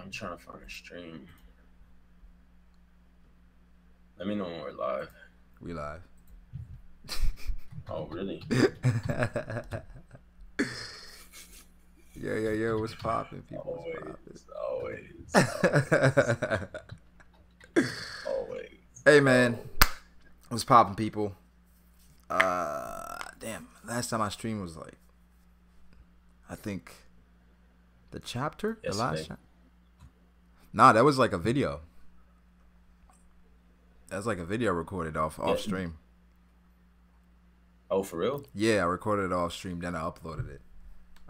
I'm trying to find a stream. Let me know when we're live. We live. Oh, really? Yo, what's poppin', people? Always. Always. Hey, man. What's poppin', people? Damn. Last time I streamed was like, I think, the chapter? Yesterday. The last chapter? Nah, that was like a video. That's like a video recorded off stream. Oh, for real? Yeah, I recorded it off stream, then I uploaded it.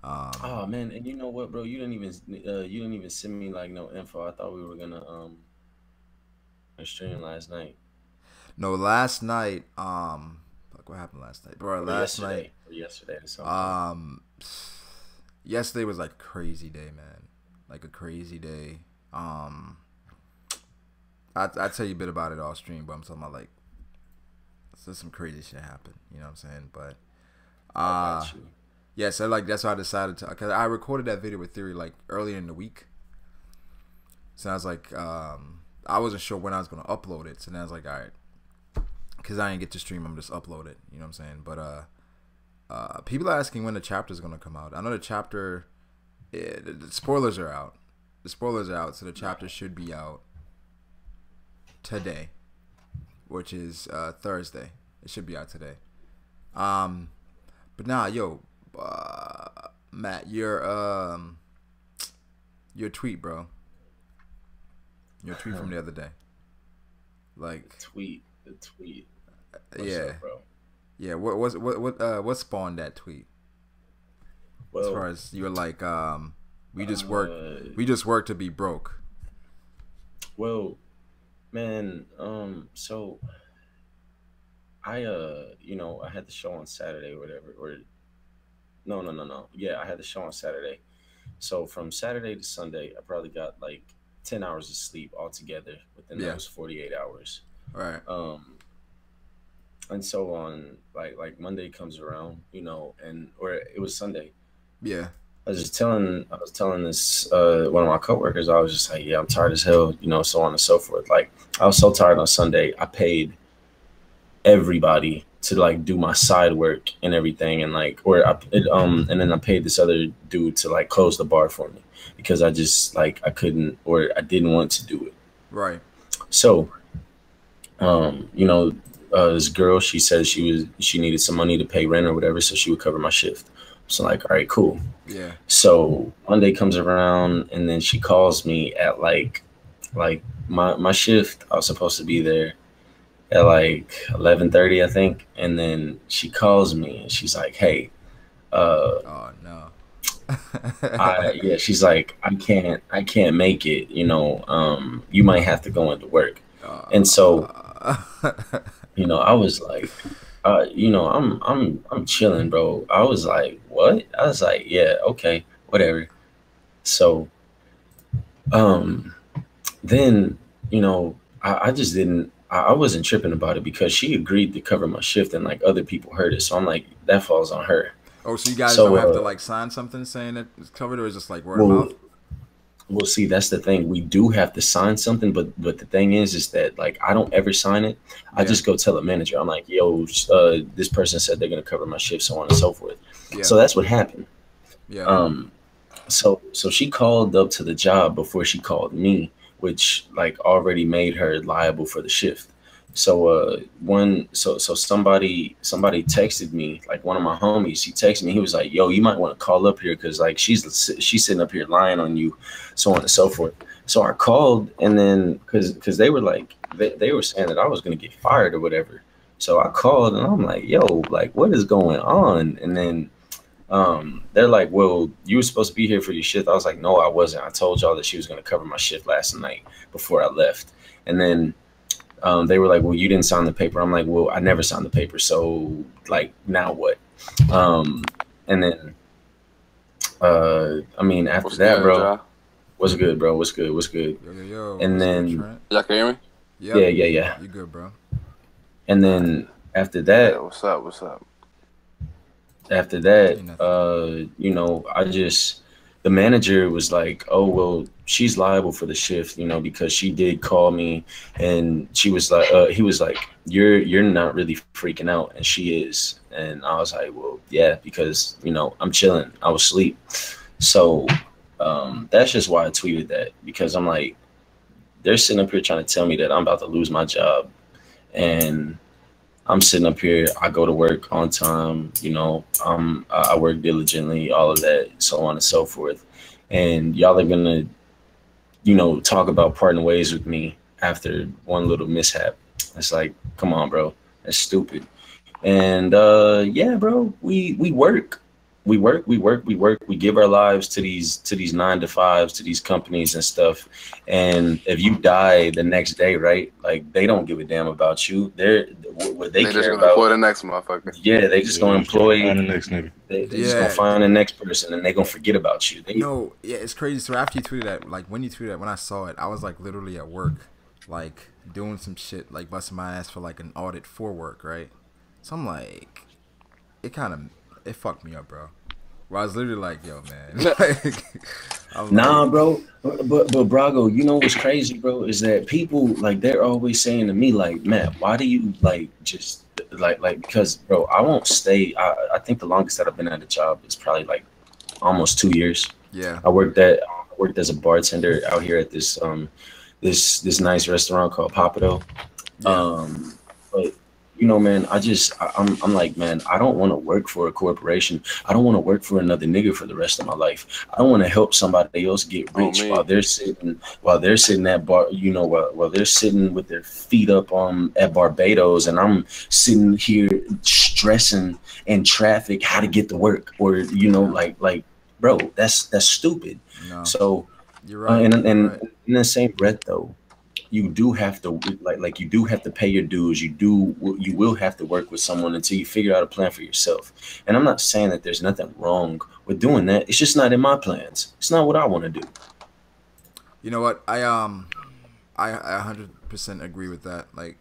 Oh man, and you know what, bro? You didn't even send me like no info. I thought we were gonna stream last night. No, last night. Fuck, what happened last night, bro? Yesterday or something. Yesterday was like a crazy day, man. Like a crazy day. I tell you a bit about it off stream, but I'm talking about like, some crazy shit happened. You know what I'm saying? But I got you. yeah, so like that's why I decided to, cause I recorded that video with Theory like earlier in the week. So I was like, I wasn't sure when I was gonna upload it. So then I was like, all right, cause I didn't get to stream, I'm just upload it. You know what I'm saying? But people are asking when the chapter is gonna come out. I know the chapter, the spoilers are out. The spoilers are out, so the chapter should be out today, which is Thursday. It should be out today. But nah, yo, Matt, your tweet, bro. Your tweet from the other day. Like The tweet. What's yeah, up, bro? Yeah. What spawned that tweet? Well, as far as you were like, we just work to be broke. Well, man, so I I had the show on Saturday or whatever, or no. Yeah, I had the show on Saturday. So from Saturday to Sunday, I probably got like 10 hours of sleep altogether within those 48 hours. All right. And so on like Monday comes around, or it was Sunday. Yeah. I was telling this one of my coworkers, I was just like, yeah, I'm tired as hell, so on and so forth. Like, I was so tired on Sunday. I paid everybody to like do my side work and everything, and like, and then I paid this other dude to like close the bar for me because I just like I couldn't, or I didn't want to do it. Right. So, this girl, she said she needed some money to pay rent or whatever, so she would cover my shift. So like, all right, cool. Yeah. So Monday comes around, and then she calls me at like my shift. I was supposed to be there at like 11:30, I think, and then she calls me and she's like, "Hey, oh no." she's like, I can't make it. You might have to go into work. And so, I was like, I'm chilling, bro. I was like, what? I was like, yeah, okay, whatever. So, then, I just didn't, I wasn't tripping about it because she agreed to cover my shift and like other people heard it. So I'm like, that falls on her. Oh, so you guys don't have to like sign something saying that it's covered, or is just like word of mouth? Well, see, that's the thing. We do have to sign something, but the thing is that like I don't ever sign it. I just go tell the manager. I'm like, yo, this person said they're gonna cover my shift, so on and so forth. Yeah. So that's what happened. Yeah. So she called up to the job before she called me, which like already made her liable for the shift. So somebody texted me, like one of my homies. He texted me. He was like, "Yo, you might want to call up here because like she's sitting up here lying on you, so on and so forth." So I called, and then because they were like they were saying that I was gonna get fired or whatever. So I called, and I'm like, "Yo, like what is going on?" And then they're like, "Well, you were supposed to be here for your shift." I was like, "No, I wasn't. I told y'all that she was gonna cover my shift last night before I left." And then they were like, "Well, you didn't sign the paper." I'm like, "Well, I never signed the paper. So like, now what?" And then, after that, bro, what's good, bro? What's good? Yo. And then, y'all can hear me? Yeah. You good, bro? And then after that, yeah, what's up? After that, I just the manager was like, "Oh well, she's liable for the shift, because she did call me, and she was like, he was like, you're not really freaking out, and she is." And I was like, "Well, yeah, because I'm chilling. I was asleep." So that's just why I tweeted that, because I'm like, they're sitting up here trying to tell me that I'm about to lose my job, and I'm sitting up here. I go to work on time. I work diligently, all of that, so on and so forth. And y'all are gonna, talk about parting ways with me after one little mishap. It's like, come on, bro, that's stupid. And yeah, bro, we work. We give our lives to these 9 to 5s, to these companies and stuff. And if you die the next day, right? Like, they don't give a damn about you. What they They just care gonna about. employ the next motherfucker. Yeah, they just gonna employ. Find the next nigga. They just gonna find the next person, and they gonna forget about you. No, yeah, it's crazy. So after you tweeted that, like when you tweeted that, when I saw it, I was like literally at work, like doing some shit, like busting my ass for like an audit for work, right? So I'm like, it fucked me up, bro. Where I was literally like, yo, man. Nah, bro. But Brago, what's crazy, bro, is that people, like, they're always saying to me, like, "Matt, why do you like just like because, bro, I won't stay. I think the longest that I've been at a job is probably like almost 2 years. Yeah. I worked as a bartender out here at this nice restaurant called Papado. Yeah. But man, I'm like, man, I don't want to work for a corporation. I don't want to work for another nigga for the rest of my life. I don't want to help somebody else get rich while they're sitting at bar, while they're sitting with their feet up at Barbados, and I'm sitting here stressing in traffic how to get to work, or like, bro, that's stupid. No. So you're right. And right. in the same breath, though, you do have to like you do have to pay your dues. You will have to work with someone until you figure out a plan for yourself. And I'm not saying that there's nothing wrong with doing that. It's just not in my plans. It's not what I want to do. You know what? I 100% agree with that. Like,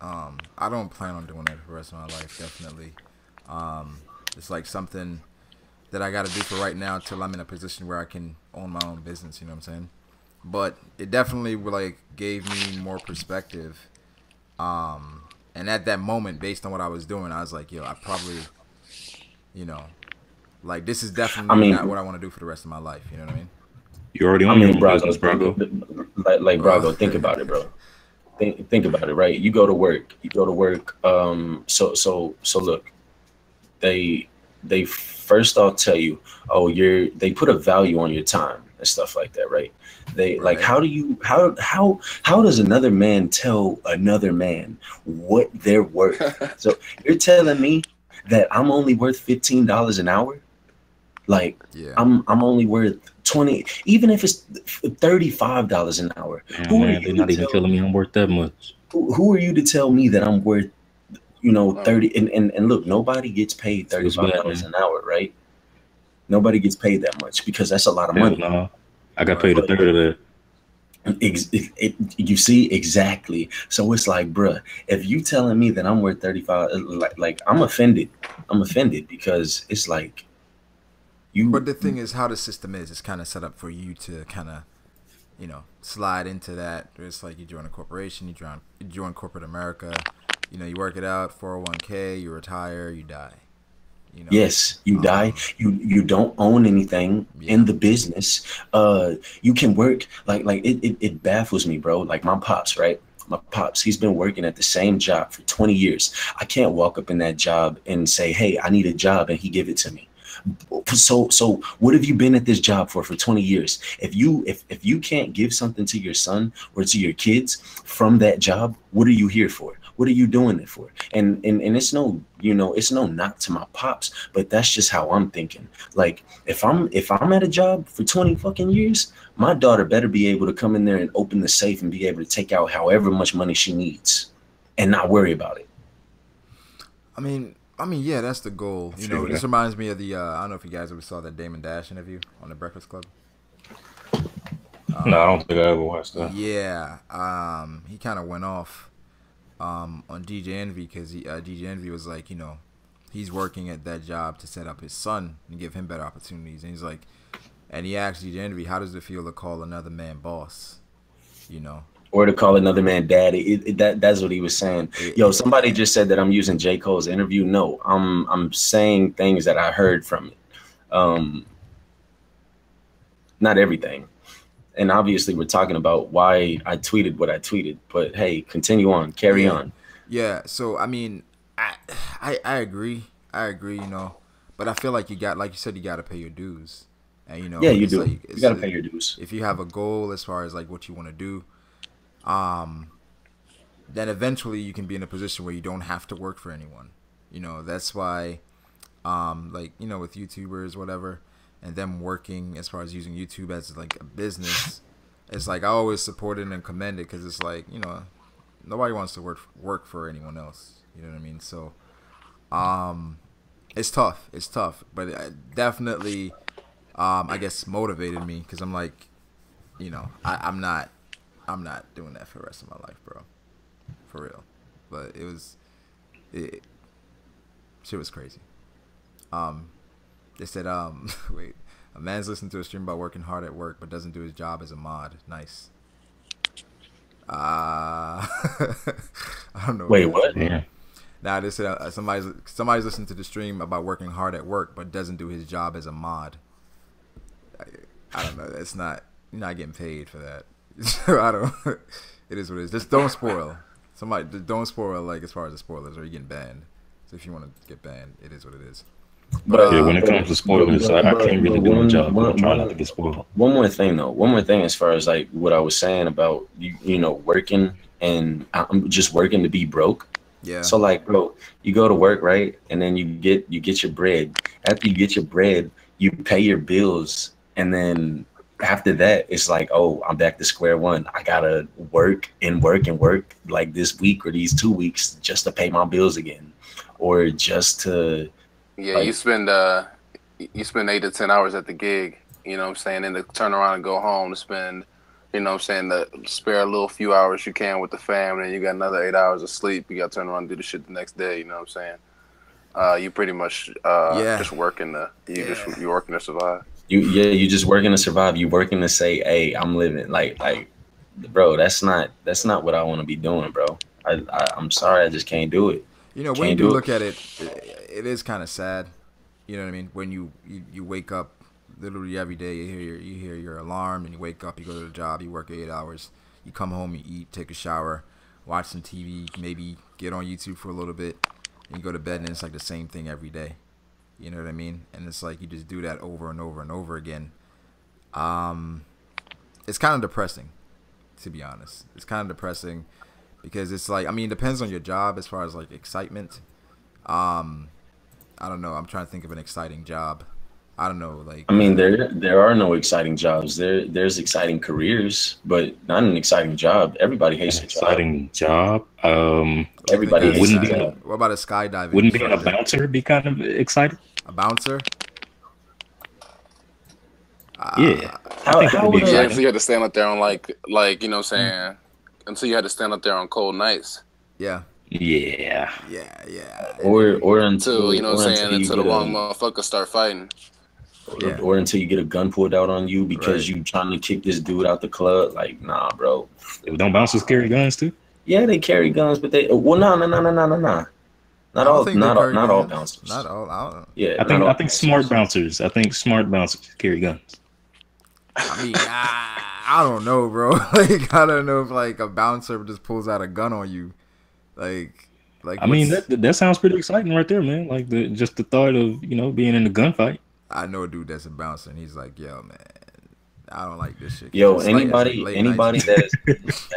I don't plan on doing that for the rest of my life. Definitely. It's like something that I got to do for right now till I'm in a position where I can own my own business. You know what I'm saying? But it definitely like gave me more perspective. And at that moment, based on what I was doing, I was like, yo, I probably, like, this is definitely not what I want to do for the rest of my life. You know what I mean? You already own your own business, Brago. Like Brago, think about it, bro. Think about it, right? You go to work. So look, they first off tell you, oh, they put a value on your time and stuff like that, right? Like, how does another man tell another man what they're worth? So you're telling me that I'm only worth $15 an hour? Like, yeah. I'm only worth 20, even if it's $35 an hour. Damn, man, they're not even telling me I'm worth that much. Who are you to tell me that I'm worth 30? And look, nobody gets paid $35 an hour, right? Nobody gets paid that much, because that's a lot of money. No. I got paid a third of that. You see, exactly. So it's like, bruh, if you telling me that I'm worth 35, like I'm offended. I'm offended, because it's like you. But the thing is, how the system is, it's kind of set up for you to kind of, slide into that. It's like you join a corporation, you join corporate America, you work it out, 401k, you retire, you die. Yes, you die. You don't own anything in the business. You can work like it baffles me, bro. Like my pops, right? My pops, he's been working at the same job for 20 years. I can't walk up in that job and say, "Hey, I need a job," and he give it to me. So what have you been at this job for 20 years? If you can't give something to your son or to your kids from that job, what are you here for? What are you doing it for? And it's no, it's no knock to my pops, but that's just how I'm thinking. Like, if I'm at a job for 20 fucking years, my daughter better be able to come in there and open the safe and be able to take out however much money she needs and not worry about it. I mean, yeah, that's the goal. This reminds me of the I don't know if you guys ever saw that Damon Dash interview on the Breakfast Club. No, I don't think I ever watched that. Yeah, he kind of went off on DJ Envy, because DJ Envy was like, he's working at that job to set up his son and give him better opportunities, and he's like, And he asked you the interview, how does it feel to call another man boss? You know, or to call another man daddy. That's what he was saying. Yo, somebody just said that I'm using J. Cole's interview. No, I'm saying things that I heard from it. Not everything. And obviously we're talking about why I tweeted what I tweeted, but hey, continue on, carry on. Yeah, so I mean, I agree. I agree, you know. But I feel like you got, like you said, you got to pay your dues. And you know, Yeah, you it's do. like, You got to pay your dues. If you have a goal as far as like what you want to do, then eventually you can be in a position where you don't have to work for anyone. You know, that's why like, you know, with YouTubers, whatever, and them working as far as using YouTube as like a business, it's like I always support it and commend it because it's like, you know, nobody wants to work for anyone else. You know what I mean? So, it's tough. It's tough, but it definitely, I guess, motivated me because I'm like, you know, I'm not doing that for the rest of my life, bro, for real. But shit was crazy. They said, wait, a man's listening to a stream about working hard at work but doesn't do his job as a mod. Nice. I don't know. Wait, what? Yeah. Nah, they said somebody's listening to the stream about working hard at work but doesn't do his job as a mod. I don't know. It's not, you're not getting paid for that. So I don't. It is what it is. Just don't spoil. Just don't spoil, like, as far as the spoilers, or you're getting banned. So if you want to get banned, it is what it is. But Yeah, when it comes to spoilers, I can't really do my job. I'm trying not to get spoiled. One more thing, though. One more thing, as far as like what I was saying about you know, working, and I'm just working to be broke. Yeah. So like, bro, you go to work, right, and then you get your bread. After you get your bread, you pay your bills, and then after that, it's like, oh, I'm back to square one. I gotta work and work and work like this week or these 2 weeks just to pay my bills again, or just to. Yeah, like, you spend 8 to 10 hours at the gig, you know what I'm saying, and to turn around and go home to spend, you know what I'm saying, to spare a little few hours you can with the family, and you got another 8 hours of sleep. You got to turn around and do the shit the next day, you know what I'm saying? You pretty much just working you're working to survive. You just working to survive. You working to say, hey, I'm living. Like, bro, that's not what I want to be doing, bro. I'm sorry, I just can't do it. You know, when you do look at it, it is kind of sad. You know what I mean? When you wake up literally every day, you hear your alarm, and you wake up, you go to the job, you work 8 hours, you come home, you eat, take a shower, watch some TV, maybe get on YouTube for a little bit, and you go to bed, and it's like the same thing every day. You know what I mean? And it's like you just do that over and over and over again. It's kind of depressing, to be honest. It's kind of depressing because it's like, I mean, it depends on your job as far as like excitement. I don't know. I'm trying to think of an exciting job. I don't know. Like, I mean, there are no exciting jobs. There's exciting careers, but not an exciting job. Everybody hates an exciting job. Everybody hates wouldn't a be. job. What about a skydiving? Wouldn't being a bouncer be kind of exciting? A bouncer? Yeah. How would Yeah, so you had to stand up there on like you know what I'm saying, until you had to stand up there on cold nights. Yeah. Yeah. Or until, you know what I'm saying, until the wrong a, motherfuckers start fighting. or until you get a gun pulled out on you because you trying to kick this dude out the club. Like, nah, bro. Don't bouncers carry guns too? Yeah, they carry guns, but they no. Not all bouncers. Not all. I don't know. Yeah, I think smart bouncers. Carry guns. I mean, I don't know, bro. Like, I don't know if like a bouncer just pulls out a gun on you. Like I mean, that sounds pretty exciting right there, man. Like just the thought of, you know, being in a gunfight. I know a dude that's a bouncer, and he's like, yo, man, I don't like this shit. Yo, anybody that is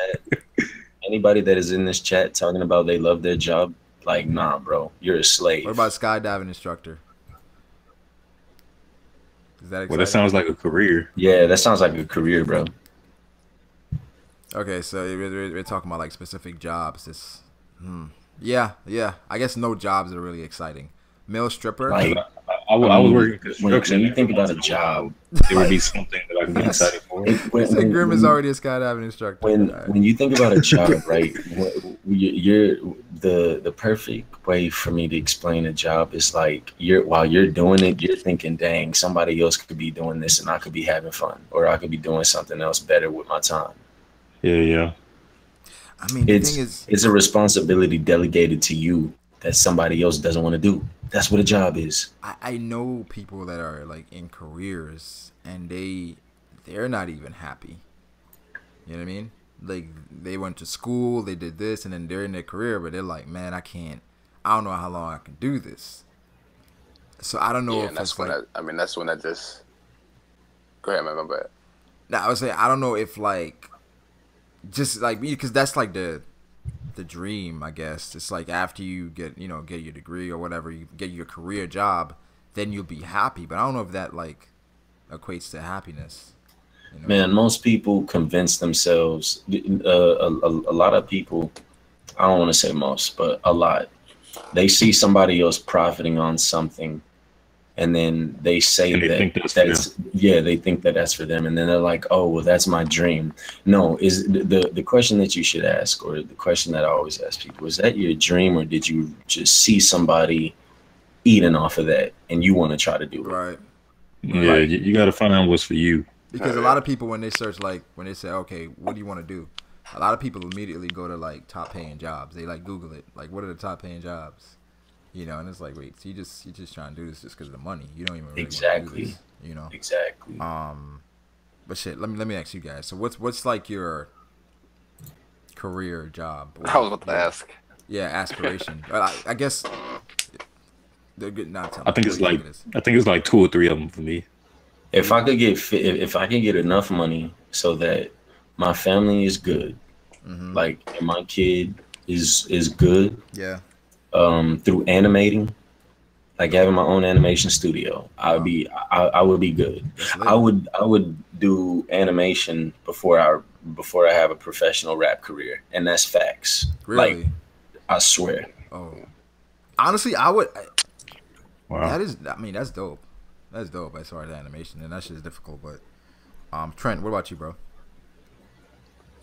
anybody that is in this chat talking about they love their job, like, nah, bro, you're a slave. What about skydiving instructor? Is that exciting? Well, that sounds like a career. Yeah, that sounds like a career, bro. Okay, so we're talking about like specific jobs. Yeah. I guess no jobs are really exciting. Male stripper. Like, I I was mean, working construction. when you think Every about once a in a while, job, there would be like something that I can get that's excited for. He said Grim is already a skydiving instructor. when you think about a job, right? You're the perfect way for me to explain a job is like while you're doing it, you're thinking, dang, somebody else could be doing this and I could be having fun, or I could be doing something else better with my time. Yeah, yeah. I mean, the thing It's is, it's a responsibility delegated to you that somebody else doesn't want to do. That's what a job is. I know people that are like in careers and they're not even happy. You know what I mean? Like they went to school, they did this, and then they're in their career, but they're like, man, I can't. I don't know how long I can do this. So I don't know Yeah, if and that's it's when like. I mean, that's when I just go ahead, man. My bad. Nah, I would say I don't know if like just like me because that's like the dream, I guess. It's like after you get get your degree or whatever, you get your career job, then you'll be happy. But I don't know if that like equates to happiness. You know? Man, most people convince themselves. A lot of people. I don't want to say most, but a lot. They see somebody else profiting on something, and then they say And they that think that's for them. that's yeah, they think that that's for them, and then they're like, oh, well, that's my dream. No, is the question that you should ask, or the question that I always ask people, is that your dream, or did you just see somebody eating off of that and you want to try to do it? Right. Yeah, Like, you got to find out what's for you. Because a lot of people when they search like when they say, okay, what do you want to do? A lot of people immediately go to like top paying jobs. They like Google it, like what are the top paying jobs? And it's like, wait, so you just trying to do this just because of the money. You don't even really exactly. want to do this, Exactly. But shit, let me ask you guys. So what's like your career job? I was about to ask. Yeah, aspiration. I guess they're good. Not telling. I think it's like two or three of them for me. If I could if I could get enough money so that my family is good, like and my kid is good, Yeah. through animating, like having my own animation studio, I would be good. I would do animation before I have a professional rap career, and that's facts. Really? Like, I swear. Oh. Honestly, I would. Wow. That is. I mean, that's dope. That's dope as far as animation, and that shit is difficult. But, Trent, what about you, bro?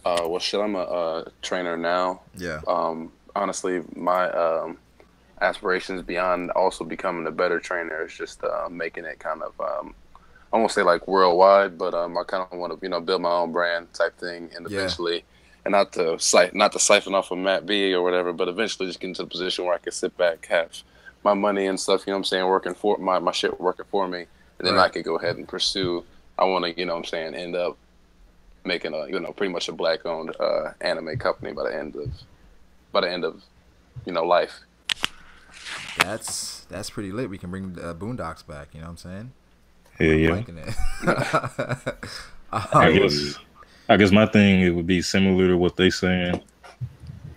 Well, shit, I'm a trainer now. Yeah. Honestly, my aspirations beyond also becoming a better trainer is just making it kind of I won't say like worldwide, but I kind of want to build my own brand type thing, and eventually, and not to siphon off of Matt B or whatever, but eventually just get into the position where I can sit back, have my money and stuff, working for my shit working for me, and then I can go ahead and pursue. I want to, end up making a pretty much a black owned anime company by the end of life. That's pretty lit. We can bring Boondocks back. You know what I'm saying? Yeah. I guess my thing it would be similar to what they saying,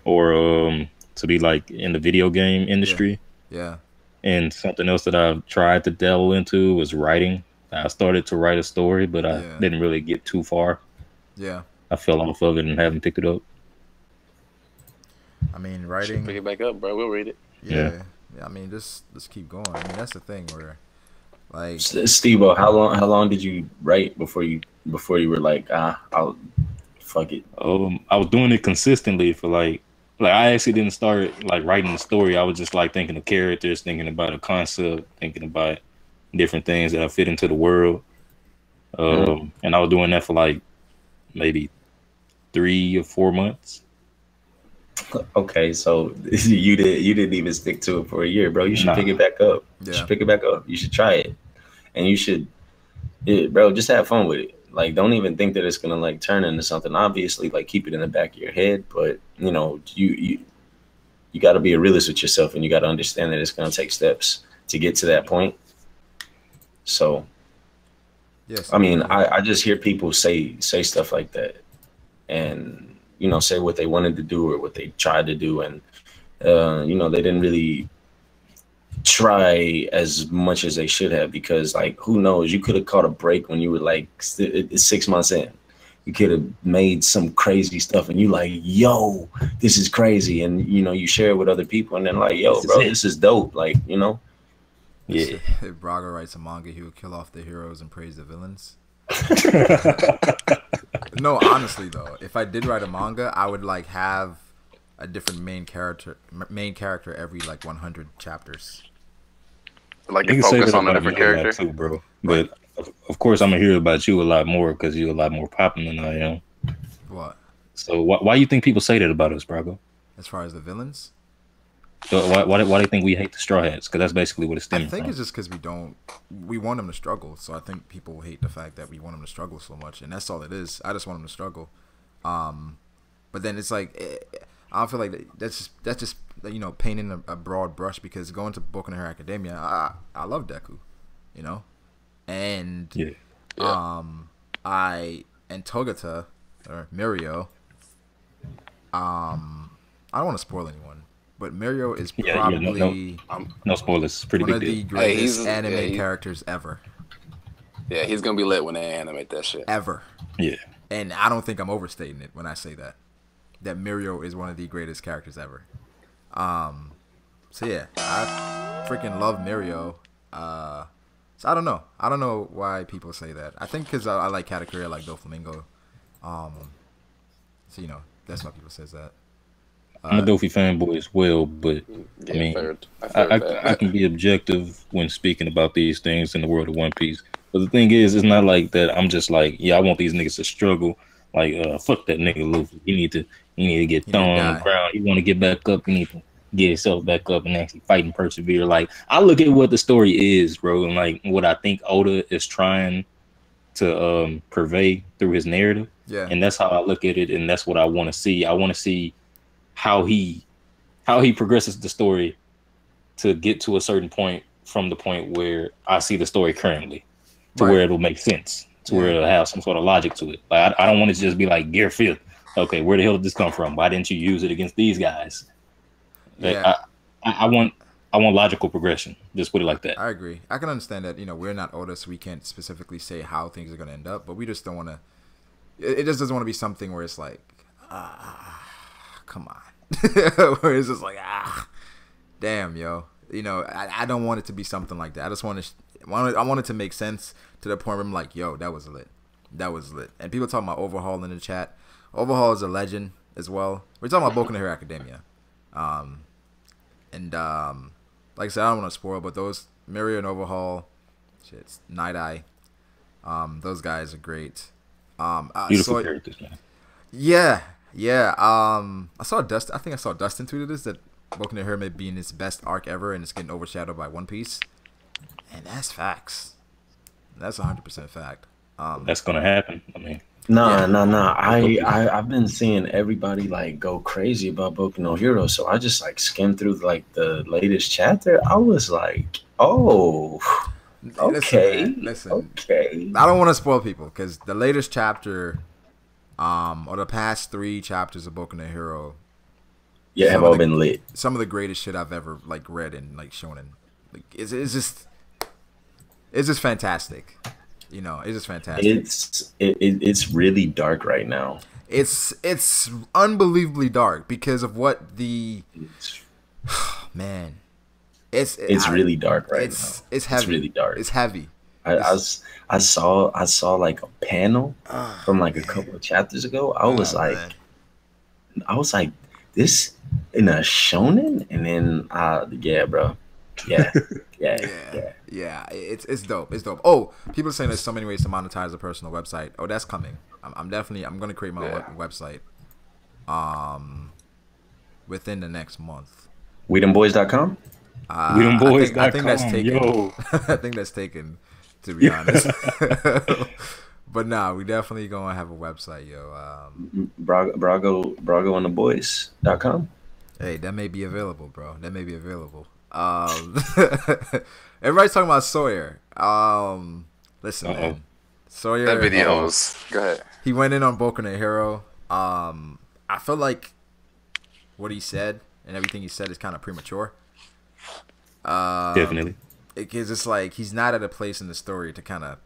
or to be like in the video game industry. Yeah. And something else that I've tried to delve into was writing. I started to write a story, but I didn't really get too far. Yeah. I fell off of it and haven't picked it up. I mean, writing. Pick it back up, bro. We'll read it. Yeah. I mean, just keep going. I mean, that's the thing where, like, Steve-O, how long did you write before you were like, I'll fuck it? I was doing it consistently for like I actually didn't start like writing the story. I was just like thinking of characters, thinking about a concept, thinking about different things that I fit into the world. And I was doing that for like maybe 3 or 4 months. Okay, so you didn't even stick to it for a year, bro. You should pick it back up. Yeah. You should pick it back up. You should try it, and you should, bro, just have fun with it. Like, don't even think that it's gonna like turn into something. Obviously, like keep it in the back of your head, but you got to be a realist with yourself, and you got to understand that it's gonna take steps to get to that point. So, yes, I mean, I just hear people say stuff like that, and say what they wanted to do or what they tried to do, and they didn't really try as much as they should have, because like, who knows, you could have caught a break when you were like 6 months in. You could have made some crazy stuff and you like, yo, this is crazy, and you share it with other people, and then like, yo, bro, this is dope, like, Yeah. If Brago writes a manga, he would kill off the heroes and praise the villains. No, honestly though, if I did write a manga, I would like have a different main character every like 100 chapters. Like You you can say focus that on a about different me a lot character. too, bro. But of course, I'm gonna hear about you a lot more because you're a lot more popular than I am. What? So why you think people say that about us, Brago? As far as the villains? So why do they think we hate the Straw Hats? Because that's basically what it's I stemming think from. it's just because we want them to struggle. So I think people hate the fact that we want them to struggle so much, and that's all it is. I just want them to struggle. But then it's like I don't feel like that's just painting a broad brush, because going to Boku no Hero Academia, I love Deku, and Yeah. and Togata or Mirio. I don't want to spoil anyone, but Mirio is probably No spoilers. Pretty one of big the deal. greatest anime characters ever. Yeah, he's gonna be lit when they animate that shit. Ever. Yeah. And I don't think I'm overstating it when I say that Mirio is one of the greatest characters ever. So yeah, I freaking love Mirio. So I don't know why people say that. I think because I like Katakuri, I like Doflamingo. So that's why people says that. I'm a Dofi fanboy as well, but Yeah, I mean, I I can be objective when speaking about these things in the world of One Piece. But the thing is, it's not like that. I'm just like, yeah, I want these niggas to struggle. Like, fuck that nigga Luffy. You need to get thrown on the ground. You want to get back up. You need to get yourself back up and actually fight and persevere. Like, I look at what the story is, bro, and like what I think Oda is trying to purvey through his narrative. Yeah. And that's how I look at it, and that's what I want to see. I want to see how he progresses the story to get to a certain point, from the point where I see the story currently, to where it'll make sense, to where it'll have some sort of logic to it. Like I don't want it to just be like Gear 5th. Okay, where the hell did this come from? Why didn't you use it against these guys? Like, Yeah. I want logical progression. Just put it like that. I agree. I can understand that, we're not Oda, so we can't specifically say how things are going to end up, but we just don't want to, it just doesn't want to be something where it's like, come on. Where it's just like, damn, yo. I don't want it to be something like that. I just want it to make sense to the point where I'm like, yo, that was lit. That was lit. And people talking about Overhaul in the chat. Overhaul is a legend as well. We're talking about Boku no Hero Academia. Like I said, I don't want to spoil, but those Mirio and Overhaul, shit's Night Eye. Those guys are great. Beautiful characters, man. Yeah. I saw Dustin. I think I saw Dustin tweeted this, that Boku no Hero may be in its best arc ever, and it's getting overshadowed by One Piece. And that's facts. That's 100% fact. That's gonna happen. I mean, Nah. I've been seeing everybody like go crazy about Boku no Hero, so I just like skimmed through like the latest chapter. I was like, oh, okay, Listen. okay. I don't want to spoil people, because the latest chapter, or the past 3 chapters of Boku no Hero, Have all been lit. Some of the greatest shit I've ever like read and like shonen. Like it's just fantastic. It's just fantastic. It's really dark right now. It's unbelievably dark because of what the man. It's really dark right now. It's heavy. It's really dark. It's heavy. I saw like a panel from like a couple of chapters ago. I was like, this in a shonen, and then yeah, bro. Yeah. It's dope. It's dope. Oh, people are saying there's so many ways to monetize a personal website. Oh, that's coming. I'm gonna create my website. Within the next month. WeDemBoys.com. WeDemBoys.com. I think that's taken. Yo. I think that's taken. To be honest. But nah, we definitely gonna have a website, yo. Brago and the Boys.com. Hey, that may be available, bro. That may be available. Everybody's talking about Sawyer. Listen, man. Sawyer. That videos. Go ahead. He went in on Boku no Hero. I feel like what he said and everything he said is kind of premature. Definitely. Because it's like he's not at a place in the story to kind of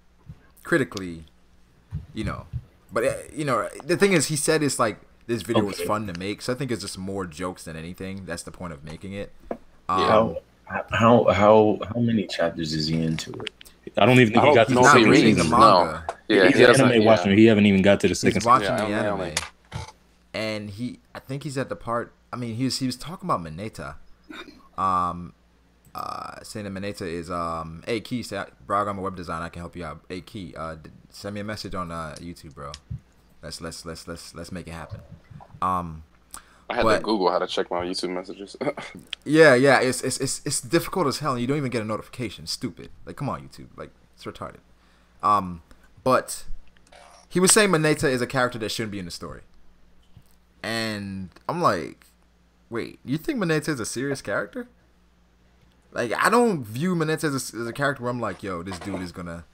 critically, But the thing is, he said it's like this video was fun to make, so I think it's just more jokes than anything. That's the point of making it. How how many chapters is he into it? I don't even I think he got don't to He's the know if not he second reading the reads. season. No. manga. Yeah, He's he an doesn't. anime Yeah. watcher. He haven't even got to the second He's season. watching Yeah, the anime anime, only. and I think he's at the part. I mean, he was talking about Mineta. Um, saying that Mineta is Hey Key, say, Brago, I'm a web designer. I can help you out. Hey Key, send me a message on YouTube, bro. Let's make it happen. Um, I had to but Google how to check my YouTube messages. yeah, it's difficult as hell, and you don't even get a notification. Stupid. Like, come on, YouTube. Like, it's retarded. But he was saying Mineta is a character that shouldn't be in the story, and I'm like, wait, you think Mineta is a serious character? Like, I don't view Mineta as a character where I'm like, yo, this dude is gonna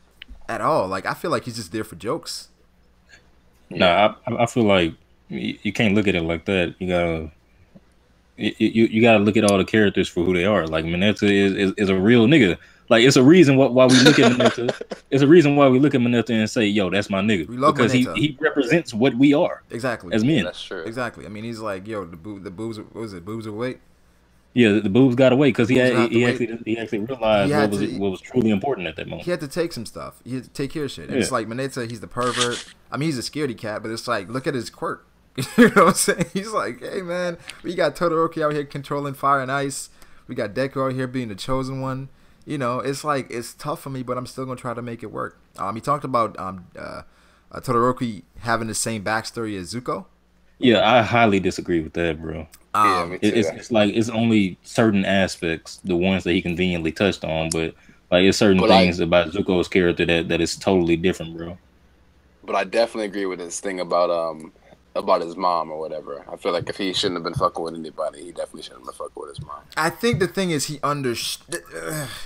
at all. Like, I feel like he's just there for jokes. Nah, I feel like you can't look at it like that. You gotta look at all the characters for who they are. Like Mineta is a real nigga. Like it's a reason why we look at Mineta. It's a reason why we look at Mineta and say, "Yo, that's my nigga," We love because Mineta. he represents what we are Exactly. as Yeah, men. that's true. Exactly. I mean, he's like, yo, the boobs. What was it? Boobs awake. Yeah, the boobs got away because Boobs have to wait. he actually He realized had what was truly important at that He moment. had to take some stuff. He had to take care of shit. And Yeah. it's like Mineta, he's the pervert. I mean, he's a scaredy cat, but it's like, look at his quirk. You know what I'm saying? He's like, hey man, we got Todoroki out here controlling fire and ice. We got Deku out here being the chosen one. You know, it's like, it's tough for me, but I'm still gonna try to make it work. He talked about Todoroki having the same backstory as Zuko. Yeah, I highly disagree with that, bro. Yeah, me too. It's like it's only certain aspects, the ones that he conveniently touched on, but like it's certain But things about Zuko's character that is totally different, bro. But I definitely agree with his thing about his mom or whatever. I feel like if he shouldn't have been fucking with anybody, he definitely shouldn't have been fucking with his mom. I think the thing is he understood.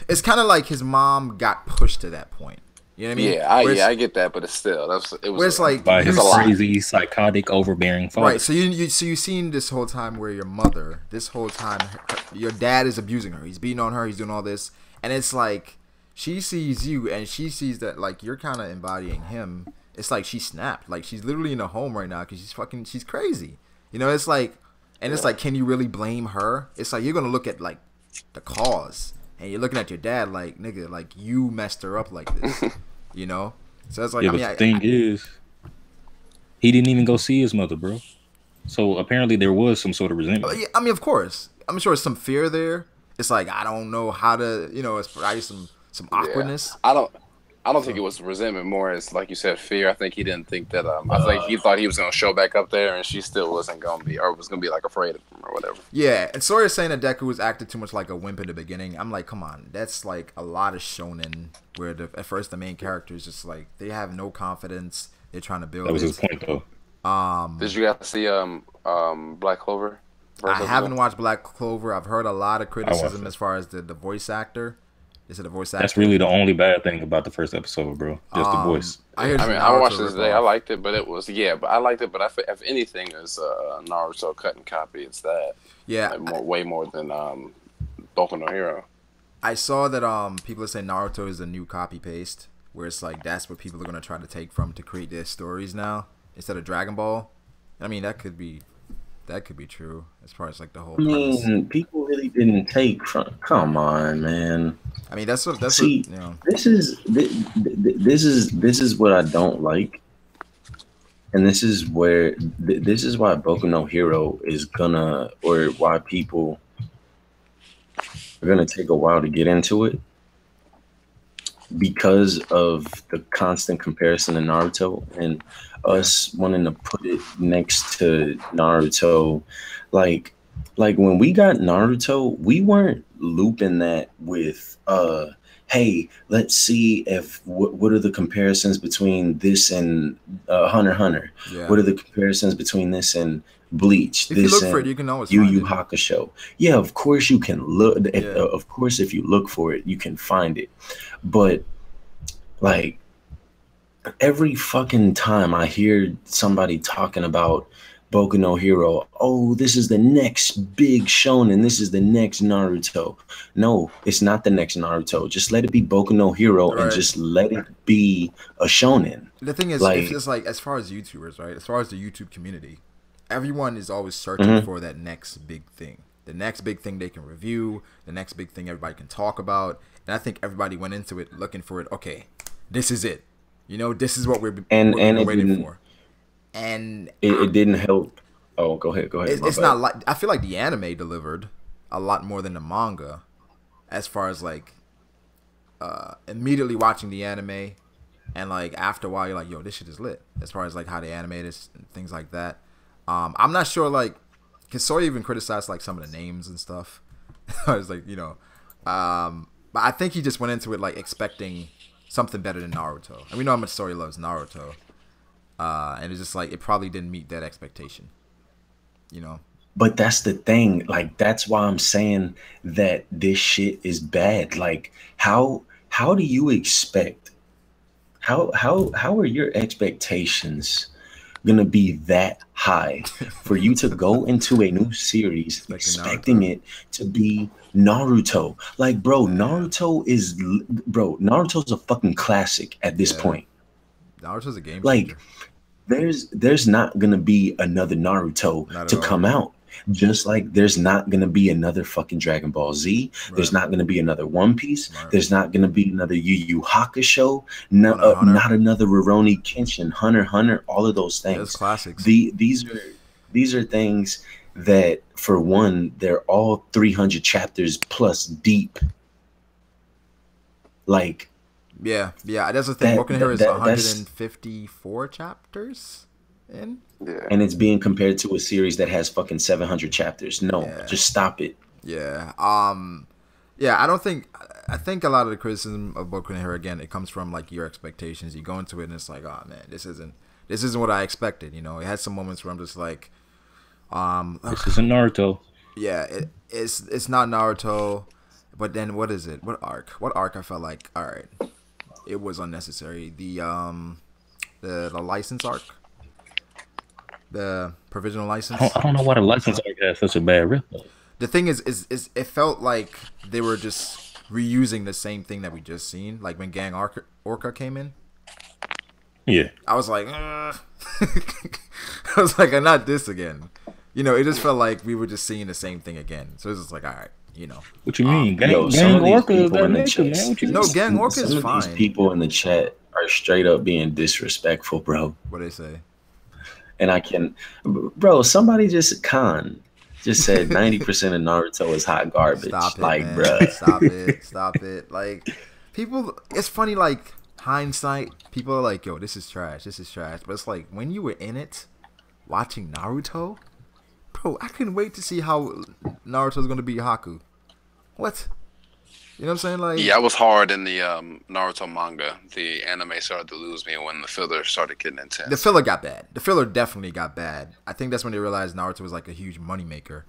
It's kind of like his mom got pushed to that point. You know what I mean? Yeah, I get that, but it's still it was where it's like By his a lot. crazy, psychotic, overbearing father. right. So you've seen this whole time where your mother, this whole time, your dad is abusing her. He's beating on her. He's doing all this, and it's like she sees you, and she sees that like you're kind of embodying him. It's like she snapped. Like she's literally in a home right now because she's crazy. You know, it's like, and it's like, can you really blame her? It's like you're gonna look at like the cause, and you're looking at your dad like, nigga, like you messed her up like this. You know, so it's like, Yeah, I but mean, the thing is, he didn't even go see his mother, bro. So apparently there was some sort of resentment. yeah, I mean, of course, I'm sure some fear there. It's like I don't know how to, you know, it's probably some awkwardness. I don't think it was resentment. More as like you said, fear. I think he didn't think that. I think he thought he was gonna show back up there, and she still wasn't gonna be, or was gonna be like afraid of him or whatever. Yeah, and Sawyer's saying that Deku was acting too much like a wimp in the beginning. I'm like, come on, that's like a lot of shonen where at first the main character is just like they have no confidence. They're trying to build. That was this. his point, though. Did you guys see Black Clover? I haven't watched Black Clover. I've heard a lot of criticism it. as far as the voice actor. Is it a voice actor? That's really the only bad thing about the first episode, bro. Just the voice. I watched this today. I liked it, but it was but I liked it. But if anything is Naruto cut and copy, it's that. Yeah, like way more than Boku no Hero. I saw that people are saying Naruto is a new copy paste, where it's like that's what people are gonna try to take from to create their stories now instead of Dragon Ball. I mean, that could be true as far as like the whole. I premise. mean, people really didn't take from. Come on, man. I mean, that's what See, you know. this is what I don't like, and this is where this is why Boku no Hero is gonna, or why people are gonna take a while to get into it, because of the constant comparison to Naruto and us wanting to put it next to Naruto. Like when we got Naruto, we weren't looping that with hey, let's see if what are the comparisons between this and Hunter x Hunter. Yeah. What are the comparisons between this and Bleach? If this you look and for it, you can always Yu find Yu it. Hakusho. Yeah, of course you can look. Yeah. Of course, if you look for it, you can find it. But like every fucking time I hear somebody talking about Boku no Hero, oh, this is the next big shonen, this is the next Naruto. No, it's not the next Naruto. Just let it be Boku no Hero and Right. just let it be a shonen. The thing is, Like- it's just like as far as YouTubers, right? As far as the YouTube community, everyone is always searching for that next big thing. the next big thing they can review, the next big thing everybody can talk about. And I think everybody went into it looking for it. Okay, this is it. You know, this is what we've been waiting for. And it didn't help. Oh, go ahead. It's not like, I feel like the anime delivered a lot more than the manga, as far as like immediately watching the anime, and like after a while you're like, yo, this shit is lit. As far as like how they animate it and things like that. I'm not sure, like, because Soy even criticized like some of the names and stuff. I was like, you know, but I think he just went into it like expecting something better than Naruto. And we know how much Soy loves Naruto. And it's just like, it probably didn't meet that expectation, you know? But that's the thing. Like, that's why I'm saying that this shit is bad. Like, how do you expect, how are your expectations gonna be that high for you to go into a new series expecting it to be Naruto? Like, bro, Naruto's a fucking classic at this point. Naruto's a game like changer. there's not gonna be another Naruto to come out, just like there's not gonna be another fucking Dragon Ball Z. Right. There's not gonna be another One Piece. Right. There's not gonna be another Yu Yu Hakusho. Not another Rurouni Kenshin, Hunter, all of those things. Those classics. These are things that, for one, they're all 300 chapters plus deep. Like, yeah, that's the thing. Boku no Hero is 154 chapters in. Yeah. And it's being compared to a series that has fucking 700 chapters. No, just stop it. Yeah. I think a lot of the criticism of Boku no Hero, again, it comes from like your expectations. You go into it and it's like, oh man, this isn't what I expected. You know, it had some moments where I'm just like, this isn't Naruto. Yeah, it's not Naruto. But then what is it? What arc I felt like, all right, it was unnecessary. The license arc. The provisional license. I don't know why the license arc has such a bad rip. The thing is it felt like they were just reusing the same thing that we just seen, like when Gang Orca came in. Yeah. I was like, I was like, not this again. You know, it just felt like we were just seeing the same thing again. So it's just like, all right, you know. What you mean? Gang Orca is that nigga, man? What you mean? Gang Orca is fine. These people in the chat are straight up being disrespectful, bro. What they say? And I can, bro, somebody just said 90% of Naruto is hot garbage. Stop it, like, man. bro. Stop it. Like, people, it's funny, like, hindsight, people are like, yo, this is trash. But it's like, when you were in it, watching Naruto, bro, I couldn't wait to see how Naruto's going to beat Haku. What? You know what I'm saying? Like, yeah, I was hard in the Naruto manga. The anime started to lose me when the filler started getting intense. The filler got bad. The filler definitely got bad. I think that's when they realized Naruto was like a huge moneymaker.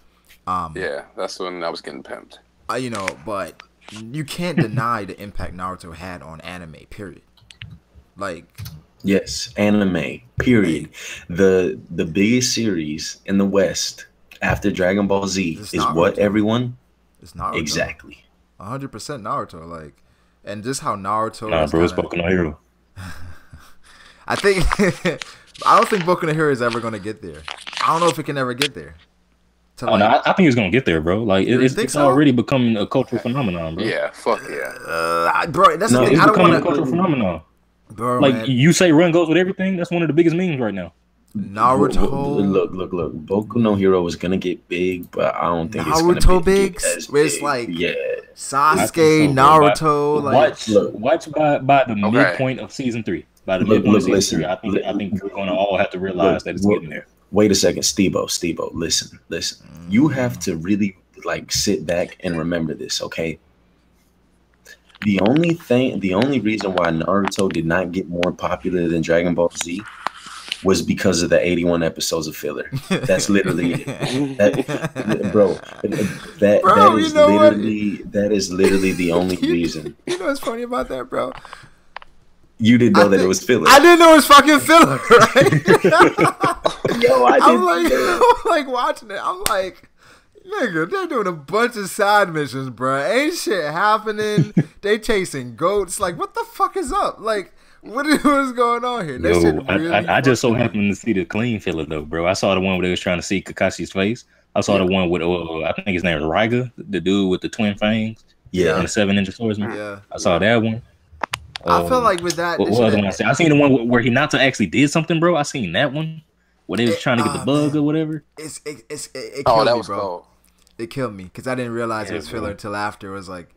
Yeah, that's when I was getting pimped. You know, but you can't deny the impact Naruto had on anime, period. Like, yes, anime, period. The biggest series in the West after Dragon Ball Z is what, everyone? It's Naruto. Exactly. 100% Naruto, like, and just how Naruto. Nah, bro, it's Boku no Hero. I don't think Boku no Hero is ever gonna get there. I don't know if it can ever get there. No, I think it's gonna get there, bro. Like, it's already becoming a cultural phenomenon, bro. Yeah, fuck yeah, bro. That's the thing. It's I don't becoming want a cultural phenomenon. Bro, like, man. You say run goes with everything. That's one of the biggest memes right now. Naruto. Look. Boku no Hero is gonna get big, but I don't think Naruto it's gonna big. Where it's like, Sasuke, Naruto. Watch by the midpoint of season 3. By the midpoint of season 3, I think we're gonna all have to realize that it's getting there. Wait a second, Steve-O, listen. You have to really like sit back and remember this, okay? The only reason why Naruto did not get more popular than Dragon Ball Z was because of the 81 episodes of filler. That's literally bro. That is literally the only reason. You know what's funny about that, bro? You didn't know that it was filler. I didn't know it was fucking filler, right? Yo, I'm like watching it. I'm like, nigga, they're doing a bunch of side missions, bro. Ain't shit happening. They chasing goats. Like, what the fuck is up? Like, what is going on here? Yo, I just so happened to see the clean filler though, bro. I saw the one where they was trying to see Kakashi's face. I saw Yeah. the one with I think his name is Ryga, the dude with the twin fangs Yeah. and the 7 ninja swordsman. Yeah. I saw that one. I feel like with that, What other one I seen? I seen the one where Hinata actually did something, bro. I seen that one where they was trying to get the bug or whatever. It Oh, killed that me, was bro. cold. It killed me because I didn't realize it Yeah, was filler bro. until after. It was like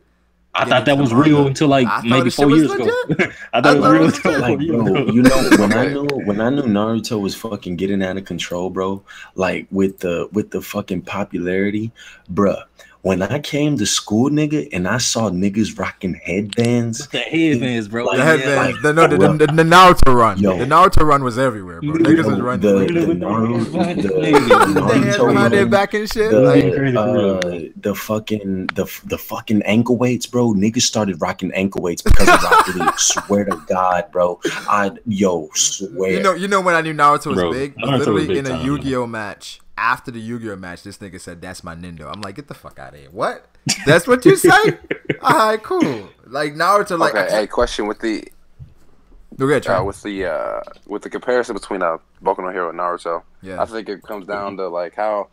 I getting thought that into was the manga. real until like I thought maybe this shit 4 was years ago. legit. I thought it was thought it real was until legit. 4 Like, years bro, ago. you know, Okay. when I knew Naruto was fucking getting out of control, bro, like with the fucking popularity, bruh. When I came to school, nigga, and I saw niggas rocking headbands, The headbands, bro. Like, The headbands, like, the Naruto run. Yo. The Naruto run was everywhere, bro. Niggas was yo, running. the like, Naruto, the hands Naruto behind their run, back and shit. It was getting Like, crazy for real, bro. the fucking ankle weights, bro. Niggas started rocking ankle weights because of Rocket League. Swear to God, bro. Swear. you know when I knew Naruto was Bro, big? Naruto was Literally big in a time, Yu-Gi-Oh match. After the Yu-Gi-Oh match, this nigga said, "That's my Nindo." I'm like, get the fuck out of here. What? That's what you say? All right, cool. Like Naruto, like Okay, hey, question with the okay, try. with the comparison between Boku no Hero and Naruto. Yeah. I think it comes down to like how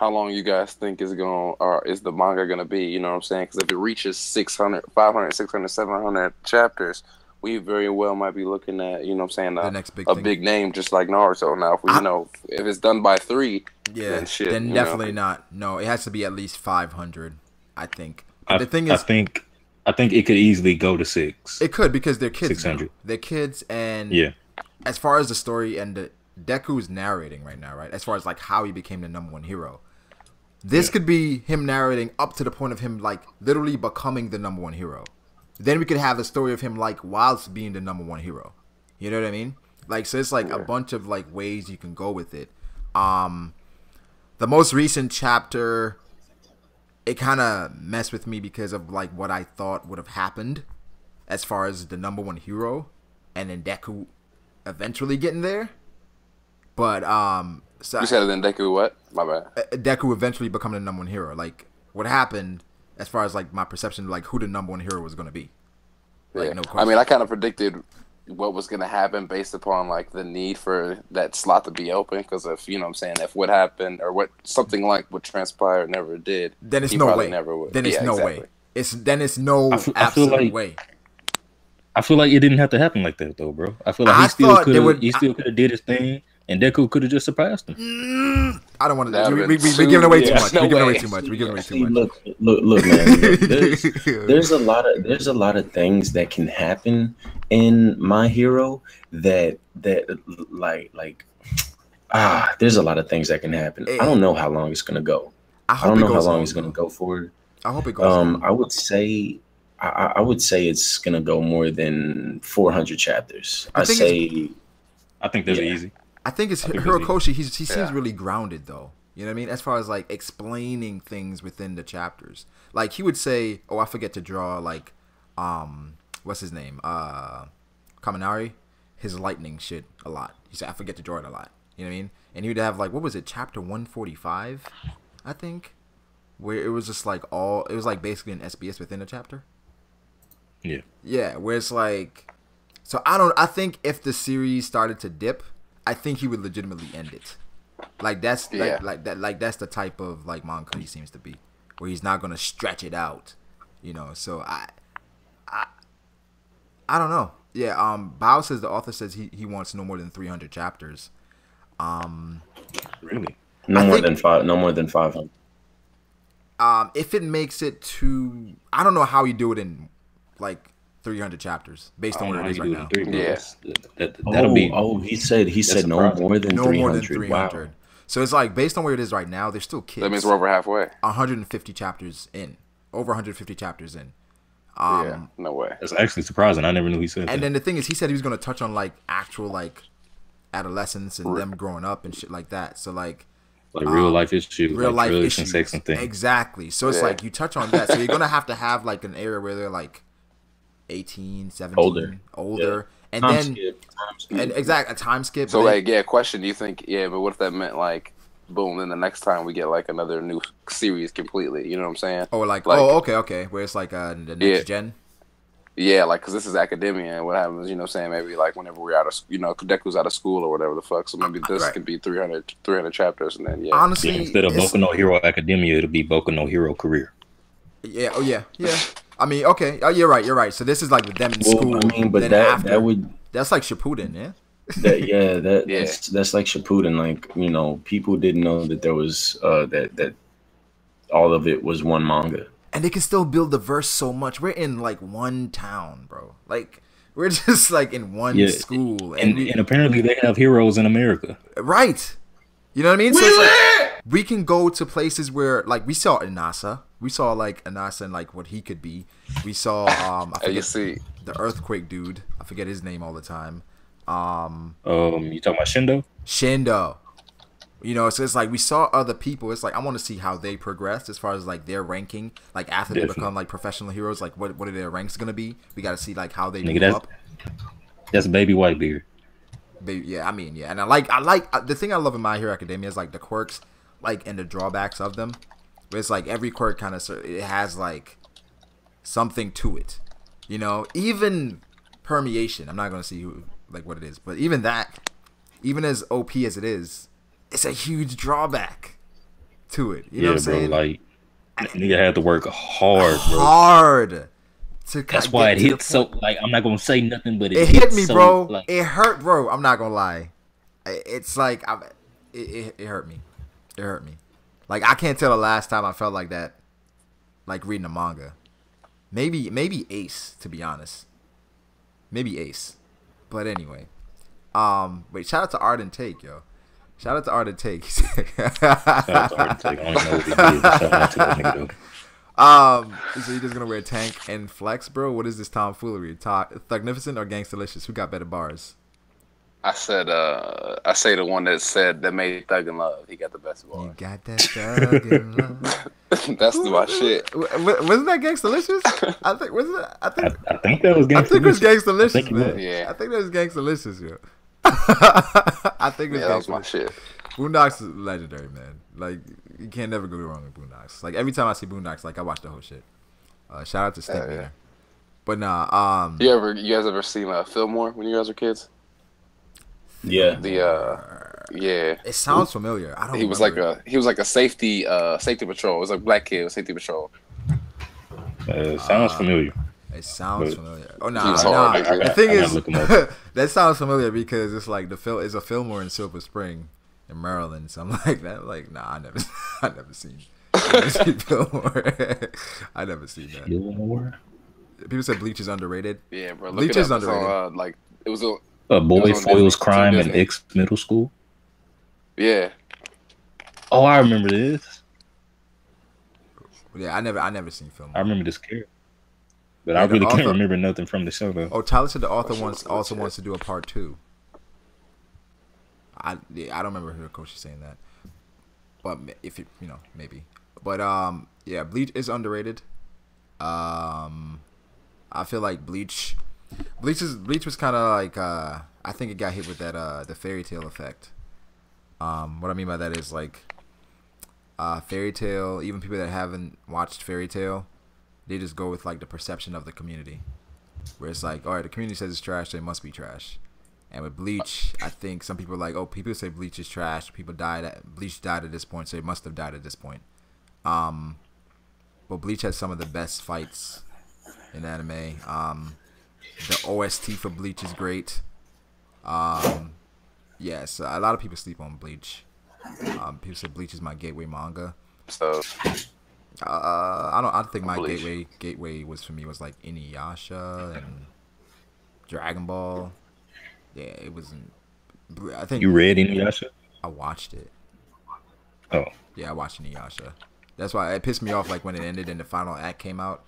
long you guys think is the manga gonna be. You know what I'm saying? Because if it reaches 600, 500, 600, 700 chapters, we very well might be looking at, you know what I'm saying, The next big a thing. big name just like Naruto. Now, if we, if it's done by 3, Yeah, then shit, then you definitely know. not. No, it has to be at least 500, I think. I, The thing I is, think it could easily go to 6. it could because they're kids. 600. Now. They're kids, and Yeah. as far as the story and Deku's narrating right now, right? As far as like how he became the #1 hero, this could be him narrating up to the point of him like literally becoming the #1 hero. Then we could have the story of him like whilst being the #1 hero. You know what I mean? Like, so it's like a bunch of like ways you can go with it. The most recent chapter, it kind of messed with me because of like what I thought would have happened as far as the #1 hero and then Deku eventually getting there. But so You said it in Deku what? My bad. Deku eventually becoming the #1 hero. Like what happened as far as like my perception, like who the #1 hero was going to be. Like Yeah. no question. I mean, I kind of predicted what was going to happen based upon like the need for that slot to be open, because if, you know what I'm saying, if what happened or what something like what transpired never did, then it's he no probably way. never would. Then it's Yeah, no exactly. way. It's no I feel absolute like- way. I feel like it didn't have to happen like that though, bro. I feel like I thought they would- he still could have did his thing, and Deku could have just surpassed him. I don't want to. That'd We have we been giving away too yeah, much. no We're giving away way. too much. We're giving away too See, much. look, man. There's a lot of things that can happen in My Hero that like there's a lot of things that can happen. I don't know how long it's gonna go. I don't know how long it's gonna go for. I hope it goes. long. I would say it's gonna go more than 400 chapters. The I thing say I think that's Yeah. easy. I think it's I think Hirokoshi. He seems Yeah. really grounded though. You know what I mean? As far as like explaining things within the chapters. Like he would say, "Oh, I forget to draw like what's his name? Kaminari, his lightning shit a lot." He said, "I forget to draw it a lot." You know what I mean? And he would have like what was it? Chapter 145, I think, where it was just like it was like basically an SBS within a chapter. Yeah. Yeah, where it's like, so I think if the series started to dip, I think he would legitimately end it. Like that's Yeah. like that's the type of like manga he seems to be, where he's not gonna stretch it out, you know. So I don't know. Yeah. Bao says the author says he wants no more than 300 chapters. Really? no I more think- than 500. If it makes it to, I don't know how you do it in like 300 chapters based on where it is right now. Yes. That'll be. He said no surprising. more than No 300. more than 300. Wow. So it's like based on where it is right now, they're still kids. That means we're over halfway. 150 chapters in, over 150 chapters in. Yeah, no way. That's actually surprising. I never knew he said that. And then the thing is, he said he was going to touch on like actual like adolescence and them growing up and shit like that. So like like real life issues, real like life drugs issues, and sex and things. exactly. So it's Yeah. like you touch on that. So you're gonna have like an era where they're like 18, 17, older, and Time then skip. and exact a time skip. So but then- like, yeah, question. Do you think? Yeah, but what if that meant like, boom? Then the next time we get like another new series completely. You know what I'm saying? oh like like- oh okay, where it's like the next Yeah. gen. Yeah, like, because this is academia, and what happens, you know what I'm saying, maybe, like, whenever we're out of, Kadeku's out of school or whatever the fuck, so maybe this Right. could be 300 chapters, and then, yeah. Yeah, Honestly, instead of Boku no Hero Academia, it'll be Boku no Hero Career. yeah, oh yeah. I mean, okay, oh, you're right. So this is like with them in school. I mean, but then that after, that would that's like Shippuden, yeah. Yeah. that's like Shippuden. Like, people didn't know that there was that all of it was one manga. And they can still build the verse so much. We're in like one town, bro. Like we're just like in one school, and apparently they have heroes in America. Right. You know what I mean? So it's like, we can go to places where, like, we saw Inasa. We saw like Inasa and like what he could be. We saw I forget the earthquake dude. I forget his name all the time. You talking about Shindo. You know, so it's like we saw other people. It's like I want to see how they progressed as far as like their ranking. Like after they become like professional heroes, like what are their ranks gonna be? We got to see like how they move up. That's Baby Whitebeard. Yeah, I mean, yeah, and I like the thing I love in My Hero Academia is like the quirks, like, and the drawbacks of them. Where it's like every quirk kind of it has like something to it, you know. Even permeation, I'm not gonna see like what it is, but even that, even as OP as it is, it's a huge drawback to it. You know what I'm saying? Bro, like nigga had to work hard, bro. Hard. That's why it hit so. Like, I'm not gonna say nothing, but it hit me, so, bro. Like, it hurt, bro. I'm not gonna lie. It's like it hurt me. It hurt me. Like, I can't tell the last time I felt like that, like reading a manga. Maybe Ace, to be honest. Maybe Ace. But anyway, wait. Shout out to Art and Take, yo. Shout out to Art and Take. Shout out to Art and Take. I don't know what he did. Shout out to that nigga though. So you just gonna wear tank and flex, bro? What is this tomfoolery? Thugnificent or Gangstalicious? Who got better bars? I say the one that made Thug and Love. He got the best bars. You got that Thug and Love. That's my shit. Wasn't that Gangstalicious? I think I think that was Gangstalicious. I think it was Gangstalicious, man. Yeah. I think that was Gangstalicious, yo. I think it was that was my shit. Boondocks is legendary, man. Like, you can't never go wrong with Boondocks. Like, every time I see Boondocks, like, I watch the whole shit. Shout out to Snake Eater. But nah, you guys ever seen Fillmore when you guys were kids? Yeah. Yeah. It sounds familiar. I don't. He was like a safety patrol. It was like a black kid, safety patrol. Sounds familiar. It sounds familiar. Oh Nah. The thing is, that sounds familiar because it's like it's a Fillmore in Silver Spring, in Maryland. So I'm like that. Like, nah, I never seen Fillmore. I never seen that. Fillmore. People said Bleach is underrated. Yeah, bro. Bleach is underrated. Like, it was a boy foils crime in X middle school. Yeah. Oh, I remember this. Yeah, I never seen Fillmore. I remember this character. But I really can't remember nothing from the show though. Oh, Tyler said the author also wants to do a part 2. I don't remember who the coach is saying that, but if it, maybe. But yeah, Bleach is underrated. I feel like Bleach was kind of like I think it got hit with that the fairy tale effect. What I mean by that is like fairy tale. Even people that haven't watched fairy tale, they just go with like the perception of the community, where it's like, all right, the community says it's trash, so it must be trash. And with Bleach, I think some people are like, oh, people say Bleach is trash. Bleach died at this point, so it must have died at this point. But Bleach has some of the best fights in anime. The OST for Bleach is great. Yes, a lot of people sleep on Bleach. People say Bleach is my gateway manga. So I think my Bleach. gateway was for me was like Inuyasha and Dragon Ball. Yeah, it wasn't. I think you read Inuyasha. I watched it. Oh. Yeah, I watched Inuyasha. That's why it pissed me off. Like when it ended and the final act came out,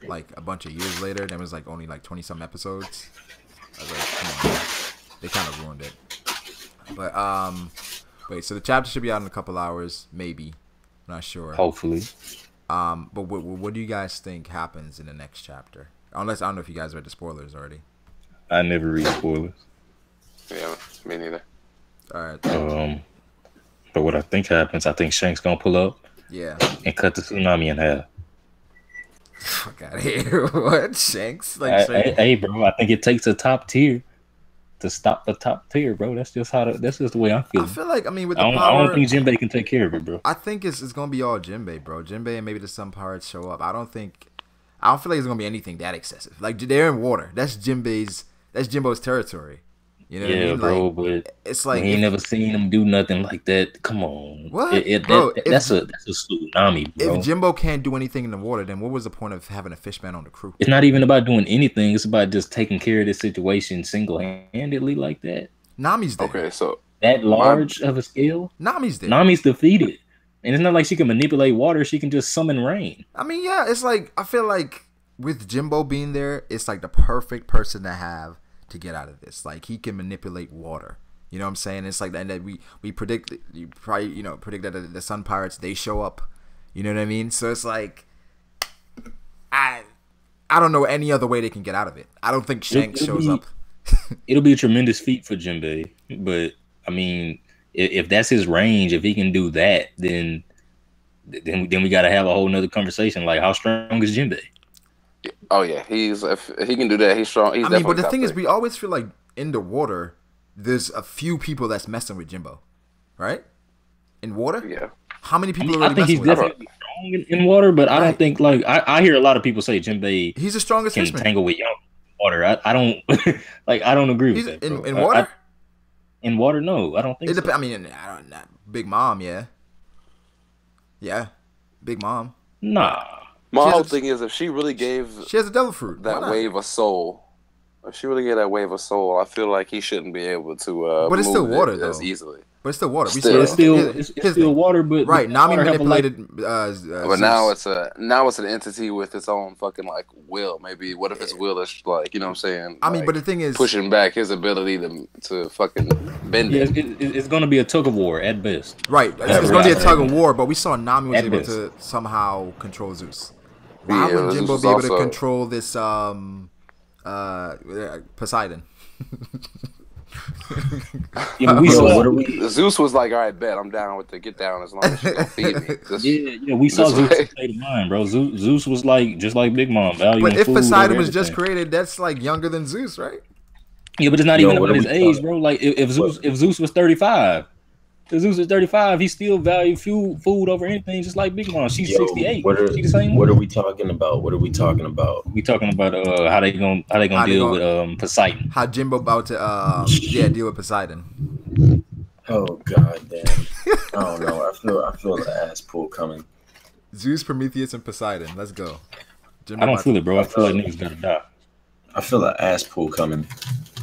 like a bunch of years later. There was like only like 20-some episodes. I was like, come on, they kind of ruined it. But wait. So the chapter should be out in a couple hours, maybe. I'm not sure. Hopefully. But what do you guys think happens in the next chapter? Unless I don't know if you guys read the spoilers already. I never read spoilers. Yeah, me neither. All right. But what I think happens, I think Shank's gonna pull up. Yeah. And cut the tsunami in half. Fuck out of here. What? Shanks? Like Hey, bro, I think it takes a top tier to stop the top tier, bro. That's just the way I'm I feeling. feel like, I mean, with I the don't power, think Jinbei can take care of it, bro. I think it's gonna be all Jinbei, bro. Jinbei and maybe the Sun Pirates show up. I don't feel like it's gonna be anything that excessive. Like they're in water. That's Jimbo's territory. You know what I mean? Bro, like, but it's like we ain't never seen him do nothing like that. Come on, what, bro? That's a tsunami, bro. If Jimbo can't do anything in the water, then what was the point of having a fishman on the crew? It's not even about doing anything. It's about just taking care of this situation single-handedly like that. Nami's there. Okay, so That large of a scale? Nami's there. Nami's defeated. And it's not like she can manipulate water. She can just summon rain. I mean, yeah, it's like, I feel like with Jimbo being there, it's like the perfect person to have to get out of this. Like, he can manipulate water. You know what I'm saying? It's like, and that we predict, you probably, predict that the Sun Pirates, they show up. You know what I mean? So it's like, I don't know any other way they can get out of it. I don't think Shanks shows up. It'll be a tremendous feat for Jinbei. But, I mean, if that's his range, if he can do that, then we got to have a whole nother conversation. Like, how strong is Jinbei? Oh yeah, if he can do that, he's strong. He's but the thing is, we always feel like in the water, there's a few people that's messing with Jimbo, right? In water, yeah. How many people are I really think he's messing with definitely strong in water, but I don't think I hear a lot of people say Jinbei. He's the strongest can fisherman. Tangle with young water. I don't I don't agree with that. In water. In water, no, I don't think. I mean, not Big Mom, yeah, Big Mom. Nah. My whole thing is, if she really gave she has a devil fruit that wave of soul. If she really gave that wave of soul, I feel like he shouldn't be able to. But it's still water, though. As easily. But it's still water. It's still water, but right. Nami manipulated. But now it's an entity with its own fucking like will. Maybe what if its will is like, you know what I'm saying? I mean, like, but the thing is, pushing back his ability to fucking bend it. It's going to be a tug of war at best. Right. It's going to be a tug of war. But we saw Nami was able to somehow control Zeus. Why would Jimbo be able to control this Poseidon? Zeus was like, all right, bet I'm down with the get down as long as you gonna feed me. We saw Zeus state of mind, bro. Zeus was like just like Big Mom, valuing But if food Poseidon was just created, that's like younger than Zeus, right? Yeah, but it's not even about his age, bro. Like if Zeus was 35. If Zeus is 35, he still value food over anything, just like Big Mom. She's 68. She the same. What are we talking about? We talking about how they gonna deal with Poseidon. How Jimbo about to deal with Poseidon. Oh god damn. I don't know. I feel the ass pull coming. Zeus, Prometheus, and Poseidon. Let's go. Jimbo I don't feel it, bro. I feel like niggas gotta die. I feel an ass pull coming.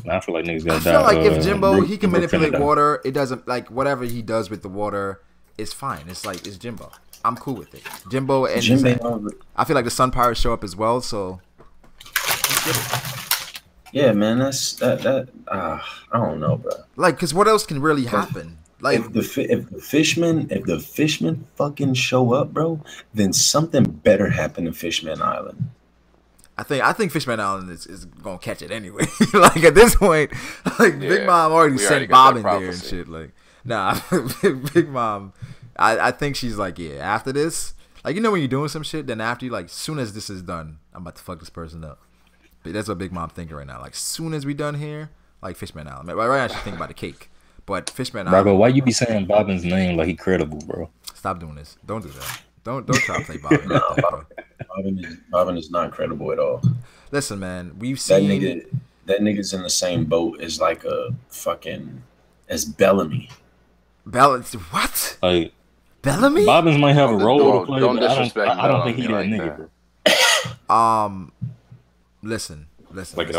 I feel like niggas gotta die. I feel like if Jimbo, he can manipulate water, it doesn't, like, whatever he does with the water, it's fine. It's like, it's Jimbo. I'm cool with it. Jimbo and I feel like the Sun Pirates show up as well, so let's get it. Yeah, man, that I don't know, bro. Like, because what else can really happen? Like, if the fishmen fucking show up, bro, then something better happen to Fishman Island. I think Fishman Island is gonna catch it anyway. Like at this point, like Big Mom already sent Bob in there and shit. Like, nah, Big Mom. I think she's like, yeah. After this, like, you know when you're doing some shit, then after you, like, soon as this is done, I'm about to fuck this person up. But that's what Big Mom thinking right now. Like, soon as we done here, like Fishman Island. Right now, she's thinking about the cake. But Fishman Island. Brago, why you be saying Bobbin's name like he credible, bro? Stop doing this. Don't do that. Don't try to play Bobbin. Bobbin is not credible at all. Listen, man, we've seen that nigga's in the same boat as like a fucking as Bellamy. What? Like Bellamy? Bobbins might have a role to play, don't but disrespect I don't think he that nigga, bro. Listen. Like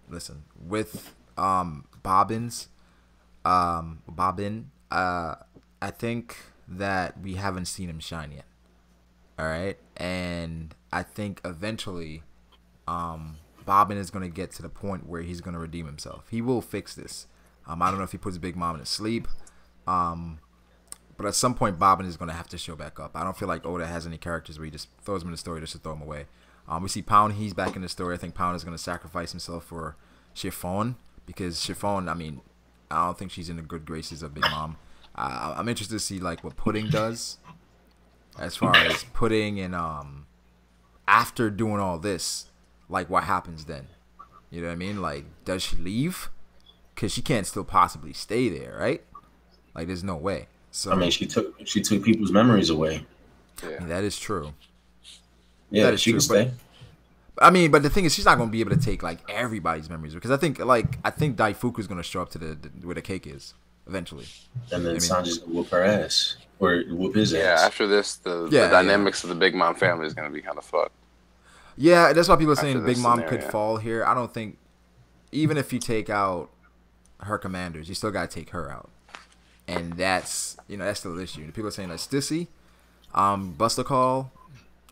listen. With Bobbins, Bobbin, I think that we haven't seen him shine yet. All right, and I think eventually, Bobbin is gonna get to the point where he's gonna redeem himself. He will fix this. I don't know if he puts Big Mom to sleep, but at some point, Bobbin is gonna have to show back up. I don't feel like Oda has any characters where he just throws him in the story just to throw him away. We see Pound; he's back in the story. I think Pound is gonna sacrifice himself for Chiffon because Chiffon, I mean, I don't think she's in the good graces of Big Mom. I'm interested to see like what Pudding does. As far as Pudding and after doing all this, like what happens then? You know what I mean? Like, does she leave? Because she can't still possibly stay there, right? Like, there's no way. So I mean, she took people's memories away. I mean, that is true. Yeah, That is she true, can stay. I mean, but the thing is, she's not gonna be able to take like everybody's memories because I think Daifuku's gonna show up to the where the cake is eventually. And then I mean, Sanji's gonna whoop her ass or whoop his Yeah, ass. after this, the dynamics of the Big Mom family is going to be kind of fucked. Yeah, that's why people are saying After Big this Mom scenario. could fall here. I don't think, even if you take out her commanders, you still gotta take her out, and that's that's still the issue. People are saying that Stissy, Buster Call,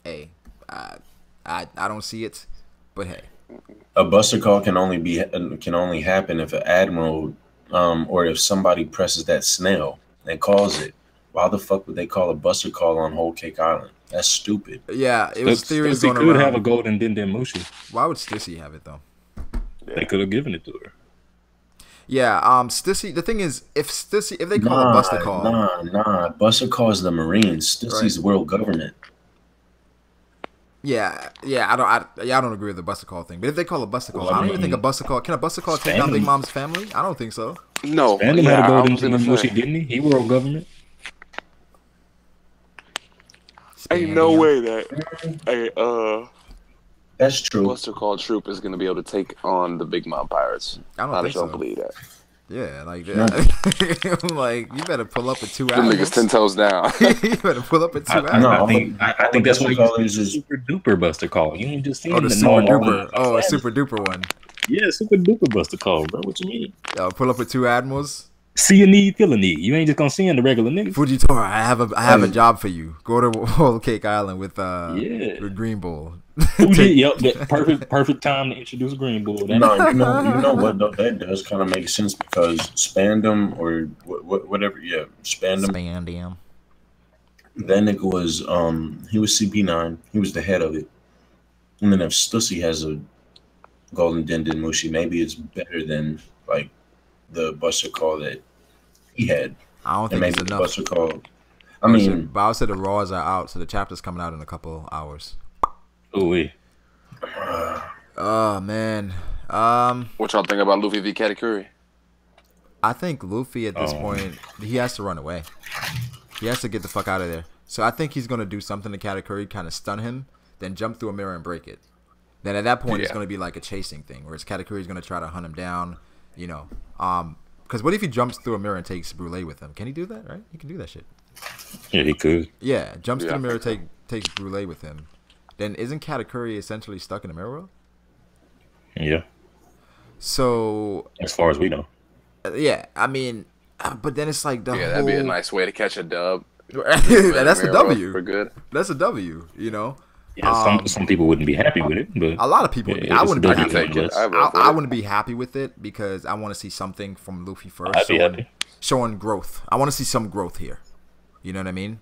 hey, I don't see it, but hey, A buster call can only happen if an admiral or if somebody presses that snail and calls it. Why the fuck would they call a buster call on Whole Cake Island? That's stupid. yeah, it was theories Stissy going could around. have a golden Denden Mushi. Why would Stissy have it though? They could have given it to her. Yeah, Stissy. The thing is, if they call a Buster Call, Nah. Buster Call is the Marines. Stissy's world government. yeah, I don't agree with the Buster Call thing. But if they call a Buster Call, I don't even think a Buster Call can a Buster Call take down Big Mom's family. I don't think so. No, Fandom had a I golden was gonna Denden Mushi, say, didn't he? He world government. ain't no way that That's true. Buster Call Troop is going to be able to take on the Big Mom Pirates. I don't I think just don't so. believe that. Yeah, like that. I'm like, you better pull up with 2 Them animals. niggas 10 toes down. You better pull up with 2 No, animals. I think that's what call is Super duper Buster Call. You ain't just seen Oh, the the super normal duper. one. Oh, a super duper one. Yeah, super duper Buster Call, bro. What you mean? Pull up with 2 admirals. See a need, feel a need. You ain't just gonna see in the regular niggas. Fujitora, I have a job for you. Go to Whole Cake Island with with Green Bull. Yep, that perfect time to introduce Green Bull. No, you know what though? That does kind of make sense because Spandam or whatever, yeah, Spandam. That nigga was he was CP9. He was the head of it. And then if Stussy has a golden Denden Mushi, maybe it's better than like the Buster Call that he had. I don't And think maybe it's the enough. Buster Call. I mean, Bao said the Raws are out, so the chapter's coming out in a couple hours. Oh wait. Oh man. What y'all think about Luffy v. Katakuri? I think Luffy at this point, he has to run away. He has to get the fuck out of there. So I think he's gonna do something to Katakuri, kind of stun him, then jump through a mirror and break it. Then at that point, it's gonna be like a chasing thing, where Katakuri's gonna try to hunt him down. Because what if he jumps through a mirror and takes Brûlé with him? Can he do that? Right? He can do that shit. Yeah, he could. Yeah, jumps through the mirror, takes Brûlé with him. Then isn't Katakuri essentially stuck in the mirror world? Yeah. So As far as we know. yeah, I mean, but then it's like the Yeah, whole... that'd be a nice way to catch a dub. That's a W. For good. That's a W. You know. Yeah, some people wouldn't be happy with it, but A lot of people. yeah, I wouldn't be it's happy. take it. I wouldn't be happy with it because I want to see something from Luffy first, I'd be happy. showing growth. I want to see some growth here. You know what I mean?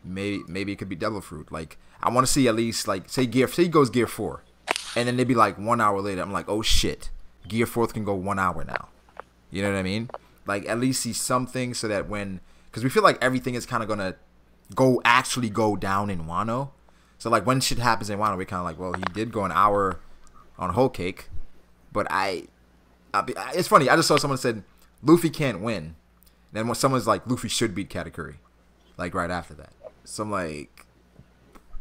Maybe it could be Devil Fruit. Like I want to see at least like say he goes Gear 4, and then they'd be like 1 hour later. I'm like, oh shit, Gear 4 can go 1 hour now. You know what I mean? Like at least see something so that because we feel like everything is kind of gonna actually go down in Wano. So like when shit happens in Wano, we're kind of like, well, he did go an hour on Whole Cake, but it's funny. I just saw someone said Luffy can't win. Then when someone's like Luffy should beat Katakuri, like right after that. So I'm like,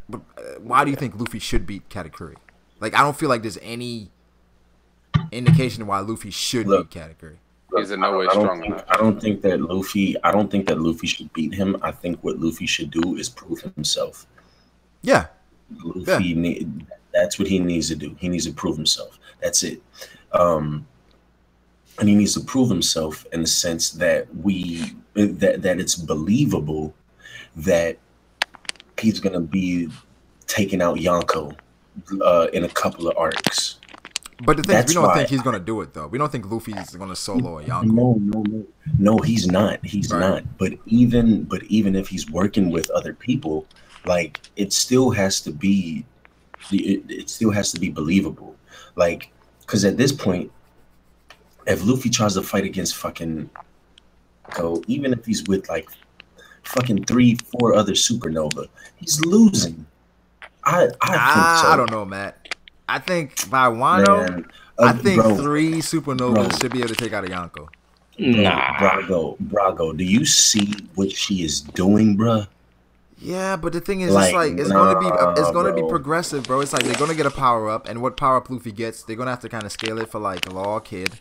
but why do you think Luffy should beat Katakuri? Like I don't feel like there's any indication why Luffy should beat Katakuri. He's in no way strong enough. I don't think that Luffy should beat him. I think what Luffy should do is prove himself. Yeah. That's what he needs to do. He needs to prove himself. That's it. And he needs to prove himself in the sense that that it's believable that he's gonna be taking out Yonko in a couple of arcs. But the thing is, we don't think he's gonna do it though. We don't think Luffy's gonna solo a Yonko. No, he's not. He's not. But even if he's working with other people, like it still has to be believable. Like, because at this point, if Luffy tries to fight against fucking even if he's with like fucking 3-4 other supernova, he's losing. I think so. I don't know, Matt. I think by Wano, Man, I think bro, 3 supernovas bro. should be able to take out a Yonko. Nah. Brago, do you see what she is doing, bruh? Yeah, but the thing is, it's Like, like it's gonna be bro. progressive, bro. It's like they're gonna get a power up, and what power up Luffy gets, they're gonna have to kind of scale it for like Law Kid.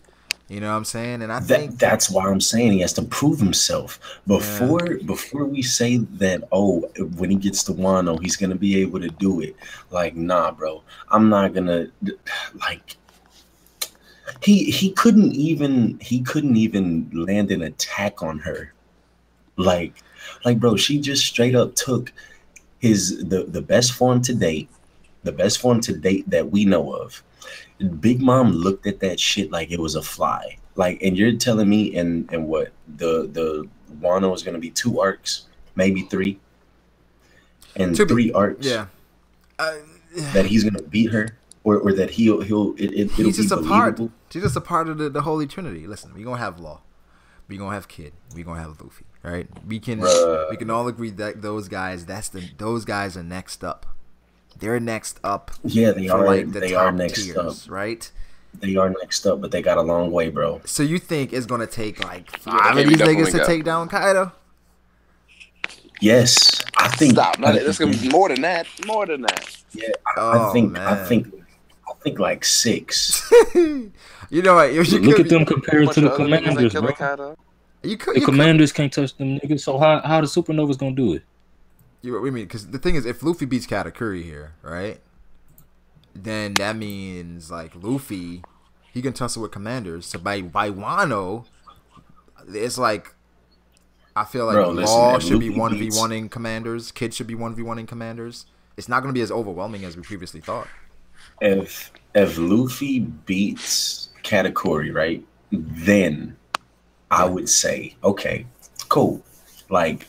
You know what I'm saying? And I think That's why I'm saying he has to prove himself yeah. before we say that. Oh, when he gets to Wano, he's gonna be able to do it. Like, nah, bro. I'm not gonna like. He couldn't even land an attack on her. Like, bro, she just straight up took the best form to date, the best form to date that we know of. Big Mom looked at that shit like it was a fly. Like, and you're telling me in what the Wano is gonna be 2 arcs, maybe 3, and 3 arcs Yeah. that he's gonna beat her, or that it'll He's be just a part. believable. She's just a part of the Holy Trinity. Listen, we gonna have Law, we gonna have Kid, we gonna have Luffy. Right? We can all agree that those guys are next up. They're next up. Yeah, they for are. like the They top are next tiers, up. right? They are next up, but they got a long way, bro. So you think it's gonna take like Yeah, 5 they of these definitely niggas to got- take down Kaido? Yes, I think. Stop. No, it's gonna be more than that. More than that. Yeah, Oh, I think. man. I think like 6. You know what? You Look could at them A compared bunch to the of other niggas ain't commanders, bro. killing Kaido. You could. The You could. commanders can't touch them niggas. So how the supernovas gonna do it? What we mean? Because the thing is, if Luffy beats Katakuri here, right? Then that means like Luffy, he can tussle with commanders. So by Wano, it's like I feel like Bro, listen, Law if should be Luffy beats- 1v1ing commanders. Kid should be 1v1ing commanders. It's not going to be as overwhelming as we previously thought. If Luffy beats Katakuri, right, then I would say, okay, cool. Like,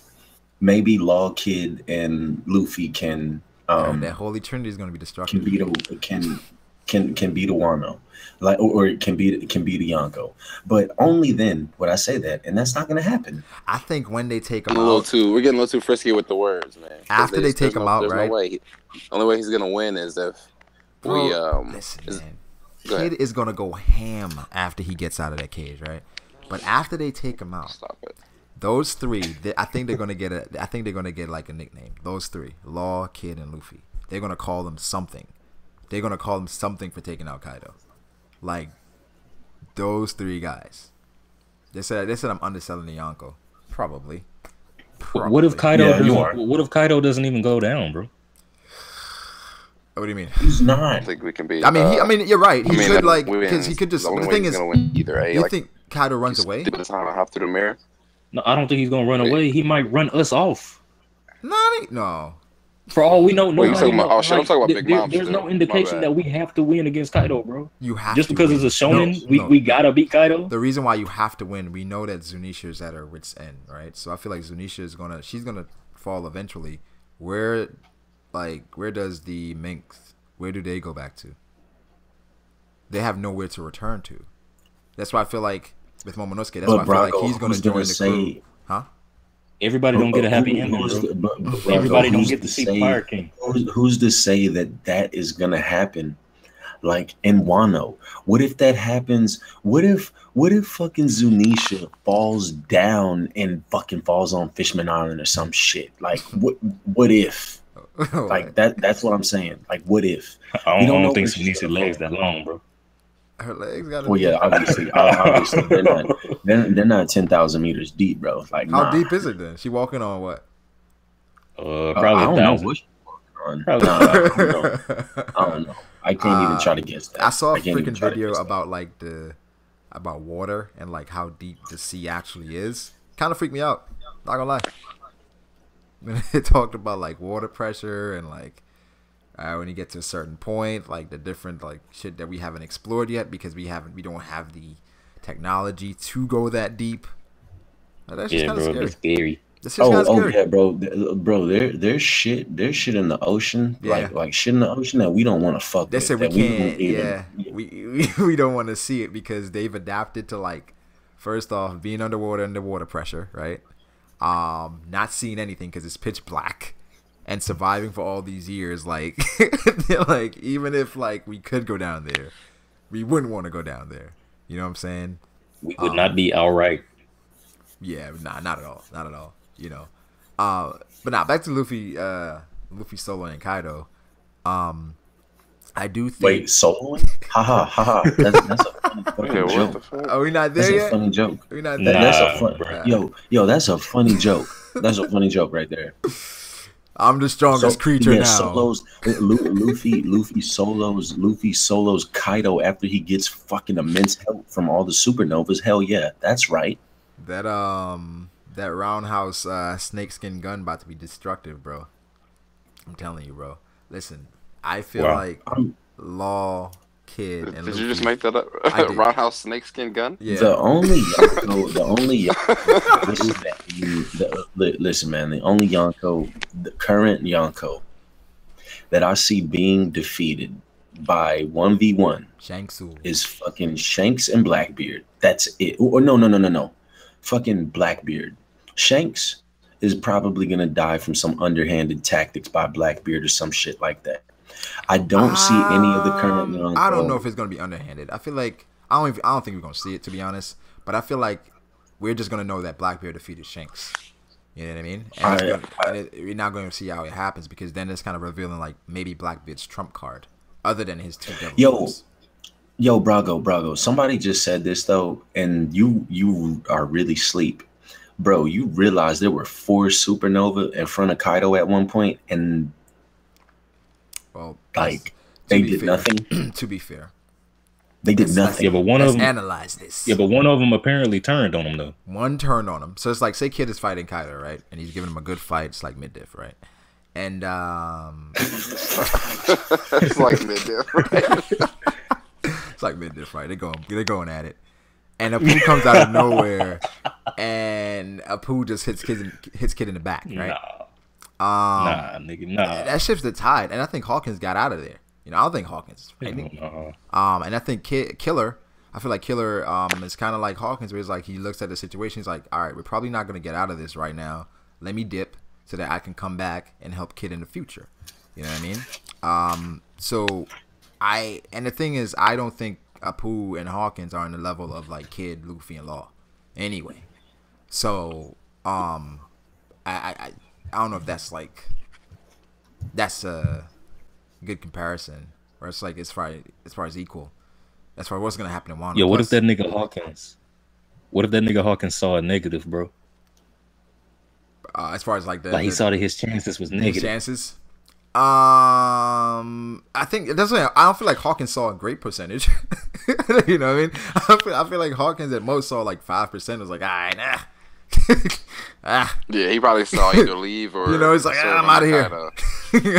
maybe Law Kid and Luffy can That Holy Trinity is going to be destructive. can beat a Wano, like, or it can beat a Yonko. But only then would I say that, and that's not going to happen. I think when they take him We're out, getting a little too frisky with the words, man. 'Cause After they take him out, there's right? No way. Only way he's gonna win is if we listen, man. Go ahead. Kid is going to go ham after he gets out of that cage, right? But after they take him out, Stop it. those 3, I think they're gonna get like a nickname. Those 3, Law, Kid, and Luffy. They're gonna call them something. They're gonna call them something for taking out Kaido. Like those 3 guys. They said I'm underselling the Yonko. Probably. What if Kaido? Yeah, you are. What if Kaido doesn't even go down, bro? What do you mean? He's I not. think we can be. I mean, you're right. He could like we because he win. could just. The only The way thing he's is, gonna win either. you Like, think Kaido runs away? By the time I hop through the mirror, No, I don't think he's gonna run away. He might run us off. No. For all we know, Wait, you nobody talking about- know- oh, shit, I'm talking about Big Mom There's still. no My indication bad. that we have to win against Kaido, bro. You have Just to because win. it's a shonen, No. we gotta beat Kaido. The reason why you have to win, we know that Zunisha's at her wit's end, right? So I feel like Zunisha is she's gonna fall eventually. Where does the Minx? Where do they go back to? They have nowhere to return to. That's why I feel like with Momonosuke, that's why I feel like he's gonna join the crew. Huh? Everybody don't get a happy ending, bro. Everybody don't get to see Fire King. Who's to say that is gonna happen? Like in Wano, what if that happens? What if fucking Zunisha falls down and fucking falls on Fishman Island or some shit? Like what if? Like that's what I'm saying. Like what if? I don't think where she's Sunisa gonna legs fall. that long, bro. Her legs got. Well, yeah, obviously they're not 10,000 meters deep, bro. Like How nah. deep is it then? She walking on what? Probably I don't know 1,000. what she's walking on. Probably. Nah, I don't know. I can't even try to guess that. I saw a can't even freaking try to video guess that. about like about water and like how deep the sea actually is. Kind of freaked me out. Not gonna lie. When it talked about like water pressure and like when you get to a certain point, like the different like shit that we haven't explored yet because we don't have the technology to go that deep. That's just Yeah, kind of bro, scary. it's scary. That's just kind of scary. Yeah, bro. There's shit in the ocean, Yeah. like shit in the ocean that we don't want to fuck They with. said we that don't can't. even- We don't want to see it because they've adapted to like first off being underwater pressure, right? Not seeing anything because it's pitch black. and surviving for all these years, like, like even if like we could go down there, we wouldn't want to go down there. You know what I'm saying? We would not be outright. Yeah, nah, not at all, not at all. You know, but now back to Luffy, Luffy Solo and Kaido. I do think. Wait, soloing? Haha, haha. That's a funny fucking joke. Are we not there That's yet? a funny joke. Are we not Nah, there? That's a fun. bro. Yo, that's a funny joke. That's a funny joke right there. I'm the strongest creature yeah, now. Solos, Luffy solos Kaido after he gets fucking immense help from all the supernovas. Hell yeah, that's right. That roundhouse snakeskin gun about to be destructive, bro. I'm telling you, bro. Listen, I feel like Law, Kid, and Did Luffy, you just make that up? I did. Roundhouse snakeskin gun? Yeah. The only Yonko, listen, man. The only Yonko, the current Yonko that I see being defeated by 1v1 Shanksu is fucking Shanks and Blackbeard. That's it. Or no. Fucking Blackbeard. Shanks is probably gonna die from some underhanded tactics by Blackbeard or some shit like that. I don't see any of the current Yonko. I don't know if it's gonna be underhanded. I feel like I don't think we're gonna see it, to be honest. But I feel like we're just gonna know that Blackbeard defeated Shanks. You know what I mean? And we're not going to see how it happens because then it's kind of revealing like maybe Blackbeard's trump card, other than his two devils. Yo, Brago. Somebody just said this though, and you are really sleep, bro. You realize there were 4 supernova in front of Kaido at one point, and well, like they did nothing. To be fair, they did nothing. Yeah, but one of them analyze this. Yeah, but one of them apparently turned on him though. One turned on him. So it's like, say Kid is fighting Kaido, right? And he's giving him a good fight. It's like mid-diff, right? And It's like mid-diff, right? it's like mid-diff, right? They're going at it. And Apu comes out of nowhere, and Apu just hits Kid in the back, right? Nah, nigga, nah. That shifts the tide, and I think Hawkins got out of there. You know, I don't think Hawkins is fighting. And I think Killer. I feel like Killer is kind of like Hawkins, where it's like he looks at the situation. He's like, all right, we're probably not going to get out of this right now. Let me dip so that I can come back and help Kid in the future. You know what I mean? And the thing is, I don't think Apu and Hawkins are on the level of like Kid, Luffy, and Law. Anyway, so I don't know if that's a good comparison, or it's like as far as equal, as far as what's gonna happen in Wano. Yo, what if that nigga Hawkins saw a negative, bro? As far as like he saw that his chances was negative. His chances. I think it doesn't. I don't feel like Hawkins saw a great percentage. You know what I mean? I feel like Hawkins at most saw like 5%. It was like, all right, nah. Yeah, he probably saw either leave or, you know, it's like, I'm out of here.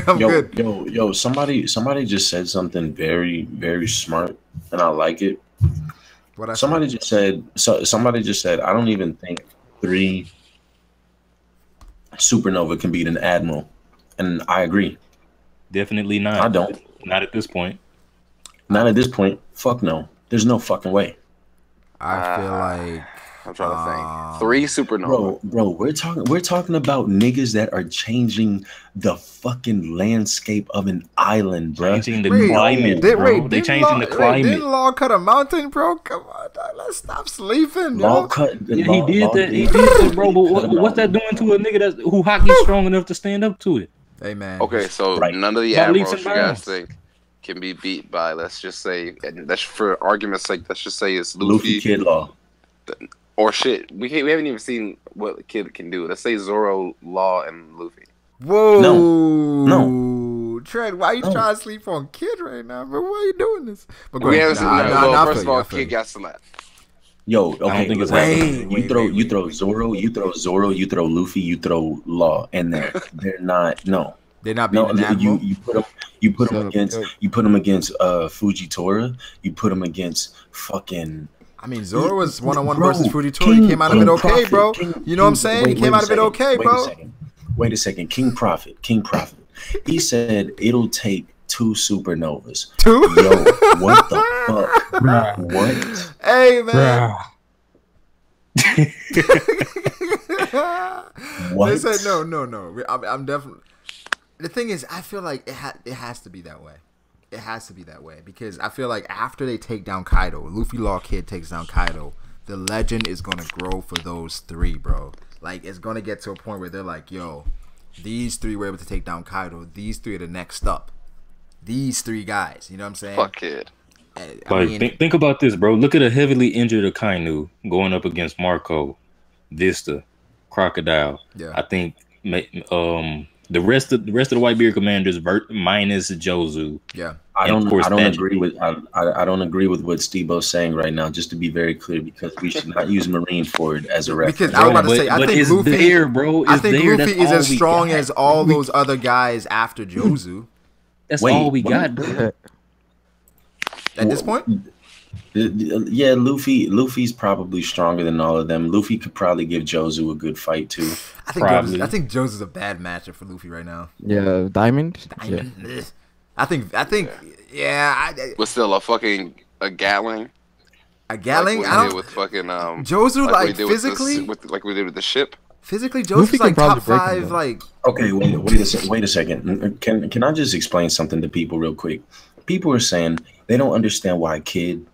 I'm good. Yo, somebody just said something very, very smart, and I like it. Somebody just said, I don't even think 3 supernova can beat an admiral, and I agree. Definitely not. I don't. Not at this point. Not at this point. Fuck no. There's no fucking way. I feel like I'm trying to think. 3 supernova. Bro, we're talking about niggas that are changing the fucking landscape of an island, bro. Changing the climate, bro. They changing the climate. Didn't Law cut a mountain, bro? Come on, dog. Let's stop sleeping, Law yo. cut. Yeah, he did that. He did that, bro. But what's that doing to a nigga who hockey's strong enough to stand up to it? Hey, man. Okay, so none of the admirals you guys think can be beat by, let's just say, and that's for argument's sake, let's just say it's Luffy, Kid, Law. Or shit. We haven't even seen what the Kid can do. Let's say Zoro, Law, and Luffy. Whoa. No. Trent, why you trying to sleep on Kid right now, bro? Why are you doing this? But We haven't seen first of all, Kid got slapped. Yo, okay. I don't think it's happening. You throw Zoro, you throw Luffy, you throw Law, and they're not. No, they're not being an admiral. You put them against Fujitora. You put them against fucking. I mean, Zoro was one-on-one versus Fujitora. He came out of it okay, bro. You know what I'm saying? He came out of it okay, bro. Wait a second. King Prophet. He said it'll take 2 supernovas. 2? Yo, what the fuck? What? Hey, man. What? They said no. I'm definitely. The thing is, I feel like it has to be that way. It has to be that way because I feel like after they take down Kaido, Luffy Law Kid takes down Kaido, the legend is gonna grow for those three, bro. Like it's gonna get to a point where they're like, yo, these three were able to take down Kaido. These three are the next up. These three guys, you know what I'm saying? Fuck Kid. Think about this, bro. Look at a heavily injured Akainu going up against Marco, Vista, Crocodile. Yeah. I think the rest of the Whitebeard commanders minus Jozu. Yeah. I don't agree with what Steve-O's saying right now. Just to be very clear, because we should not use Marineford as a reference. Because I was about to say, I think Luffy, there, bro. I think Luffy is as strong as all those other guys after Jozu. That's all we got, bro. At this point? Yeah, Luffy's probably stronger than all of them. Luffy could probably give Jozu a good fight too. I think Jozu's a bad matchup for Luffy right now. Yeah, Diamond. Yeah. I think yeah. But still a Gatling. A Gatling? Like I don't with fucking Jozu like physically like we did with the ship. Physically, Jozu's like top 5. Like okay, wait a second. Can I just explain something to people real quick? People are saying they don't understand why Kid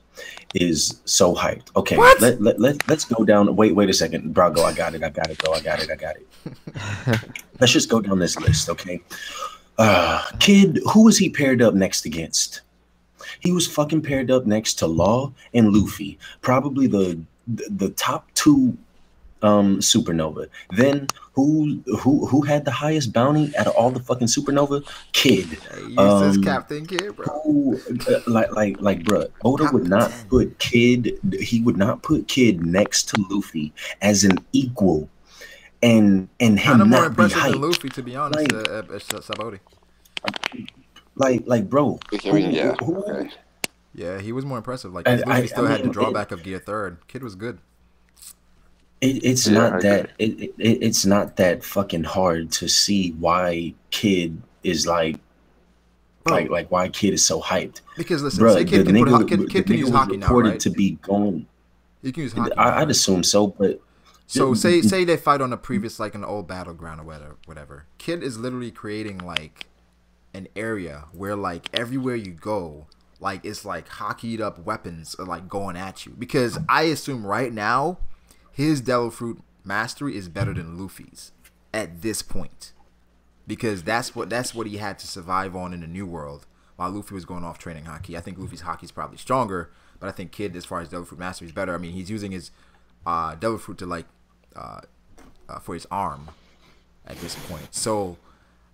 is so hyped. Okay, let's go down. Wait a second, Brago. I got it. Let's just go down this list, okay? Kid, who was he paired up next against? He was fucking paired up next to Law and Luffy, probably the top 2 supernova. Then who had the highest bounty out of all the fucking supernova? Kid. He says Captain Kid, bro. Like bro, Oda would not put Kid. He would not put Kid next to Luffy as an equal, and him more not be impressive than hyped. Luffy, to be honest. Saboti. Like bro. Yeah, he was more impressive. Like Luffy still had the drawback of Gear 3rd. Kid was good. It's not that fucking hard to see why Kid is like why Kid is so hyped. Because listen, say Kid can use Haki now, right? To be going. You can use Haki. I'd assume so, but so say they fight on a previous like an old battleground or whatever. Kid is literally creating like an area where like everywhere you go, like it's like hockeyed up weapons are like going at you. Because I assume right now his Devil Fruit mastery is better than Luffy's at this point, because that's what he had to survive on in the New World while Luffy was going off training Haki. I think Luffy's Haki is probably stronger, but I think Kid, as far as Devil Fruit mastery, is better. I mean, he's using his Devil Fruit to like for his arm at this point. So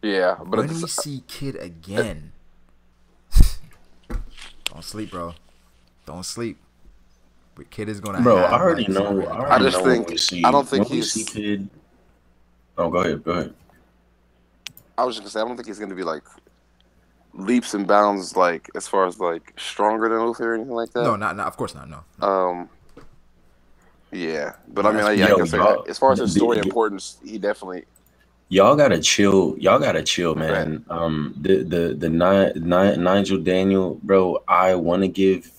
yeah, but when we see Kid again, don't sleep, bro. Don't sleep. But Kid is gonna. Bro, have, I already like, know. I just think I don't think he's. Kid... Oh, go ahead. I was just gonna say I don't think he's gonna be like leaps and bounds like as far as like stronger than Luffy or anything like that. No, not of course not. No. Yeah, but I mean, like, yeah, I can say as far as his story importance, he definitely. Y'all gotta chill, man. The Nigel Daniel, bro. I want to give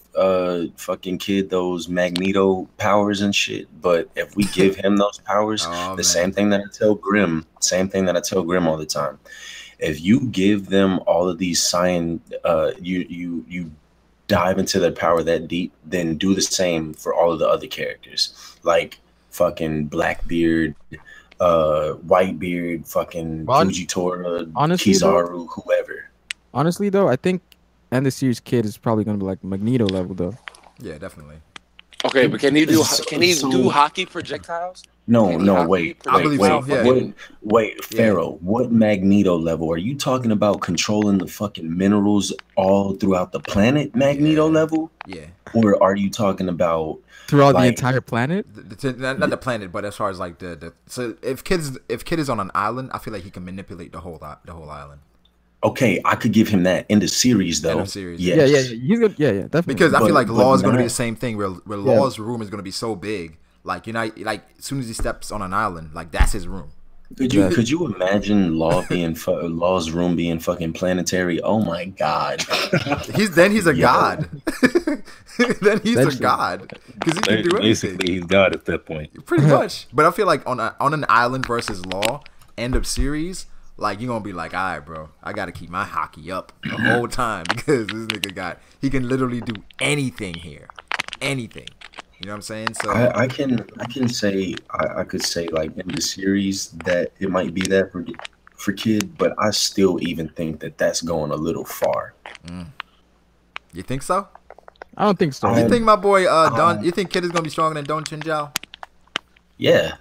fucking Kid those Magneto powers and shit, but if we give him those powers, same thing that I tell Grim all the time. If you give them all of these you dive into their power that deep, then do the same for all of the other characters, like fucking Blackbeard, Whitebeard, fucking Fujitora, Kizaru, whoever. Honestly, though, I think end of series Kid is probably gonna be like Magneto level, though. Yeah, definitely. Okay, but can he do hockey projectiles? No, wait. I believe so. Yeah. Wait, Pharaoh, what Magneto level? Are you talking about controlling the fucking minerals all throughout the planet Magneto level? Yeah. Or are you talking about throughout the entire planet? Not the planet, but as far as like the so if Kid is on an island, I feel like he can manipulate the whole island. Okay, I could give him that in the series though. End of series. Yes. Yeah. He's good. Yeah, definitely. Because I feel like Law is going to be the same thing. Where Law's room is going to be so big, like like as soon as he steps on an island, like that's his room. Could you imagine Law's room being fucking planetary? Oh my god. He's a god. Then he's a god because he can do anything. Basically, he's god at that point. Pretty much. But I feel like on an island versus Law, end of series, like you're gonna be like, all right, bro, I gotta keep my hockey up the whole time because this nigga he can literally do anything here, anything. You know what I'm saying? So I could say like in the series that it might be that for Kid, but I still even think that that's going a little far. You think so? I don't think so. You think my boy Don? You think Kid is gonna be stronger than Don Chinjao? Yeah.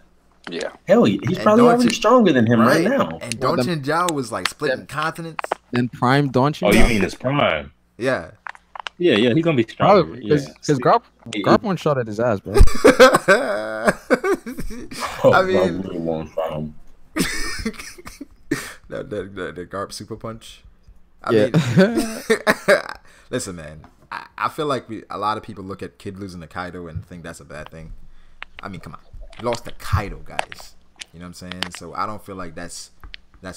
Yeah. Hell, he's probably already stronger than him right now. And Don Chinjao was like splitting continents. Then prime Don Chinjao. Oh, you mean his prime? Yeah. Yeah, he's gonna be stronger. Because Garp one shot at his ass, bro. I mean, the Garp super punch. I mean, listen, man. I feel like a lot of people look at Kid losing to Kaido and think that's a bad thing. I mean, come on, he lost to Kaido, guys. You know what I'm saying? So I don't feel like that's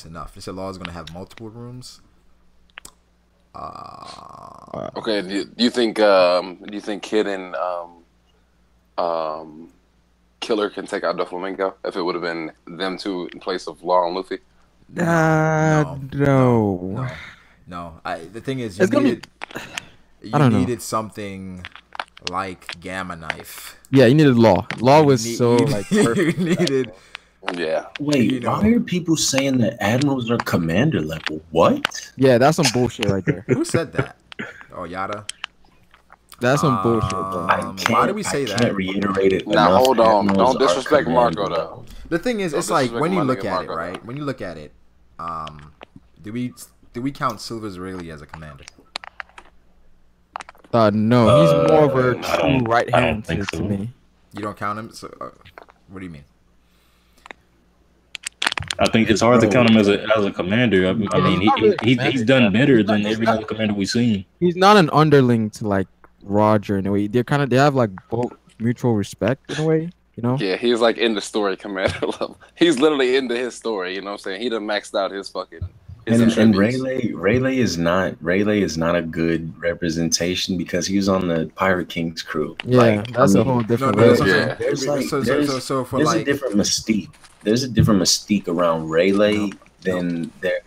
enough. This law is gonna have multiple rooms. Okay. Do you think Kid and Killer can take out Doflamingo if it would have been them two in place of Law and Luffy? No. The thing is, you needed something like Gamma Knife. Yeah, you needed Law. Law was perfect. You needed. Yeah. Wait, why are people saying that admirals are commander level? What? Yeah, that's some bullshit right there. Who said that? Oh, Yada. That's some bullshit, bro. Why do we say that? I can't reiterate it. Now hold on. Admirals Don't disrespect are Marco commander though. level. The thing is, Don't it's like when you disrespect look at it, Marco, right? When you look at it, do we count Silver's really as a commander? No, he's more of a I true don't right hand think to so. me. You don't count him. So, what do you mean? I think it's hard to count him as a commander. I mean, he's done better than every other commander we've seen. He's not an underling to like Roger in a way. They have like both mutual respect in a way, you know? Yeah, he's like in the story commander level. He's literally into his story. You know what I'm saying? He done maxed out his fucking. And Rayleigh is not a good representation because he was on the Pirate King's crew. Yeah, that's a whole different. No, yeah. There's a a different mystique. There's a different mystique around Rayleigh than there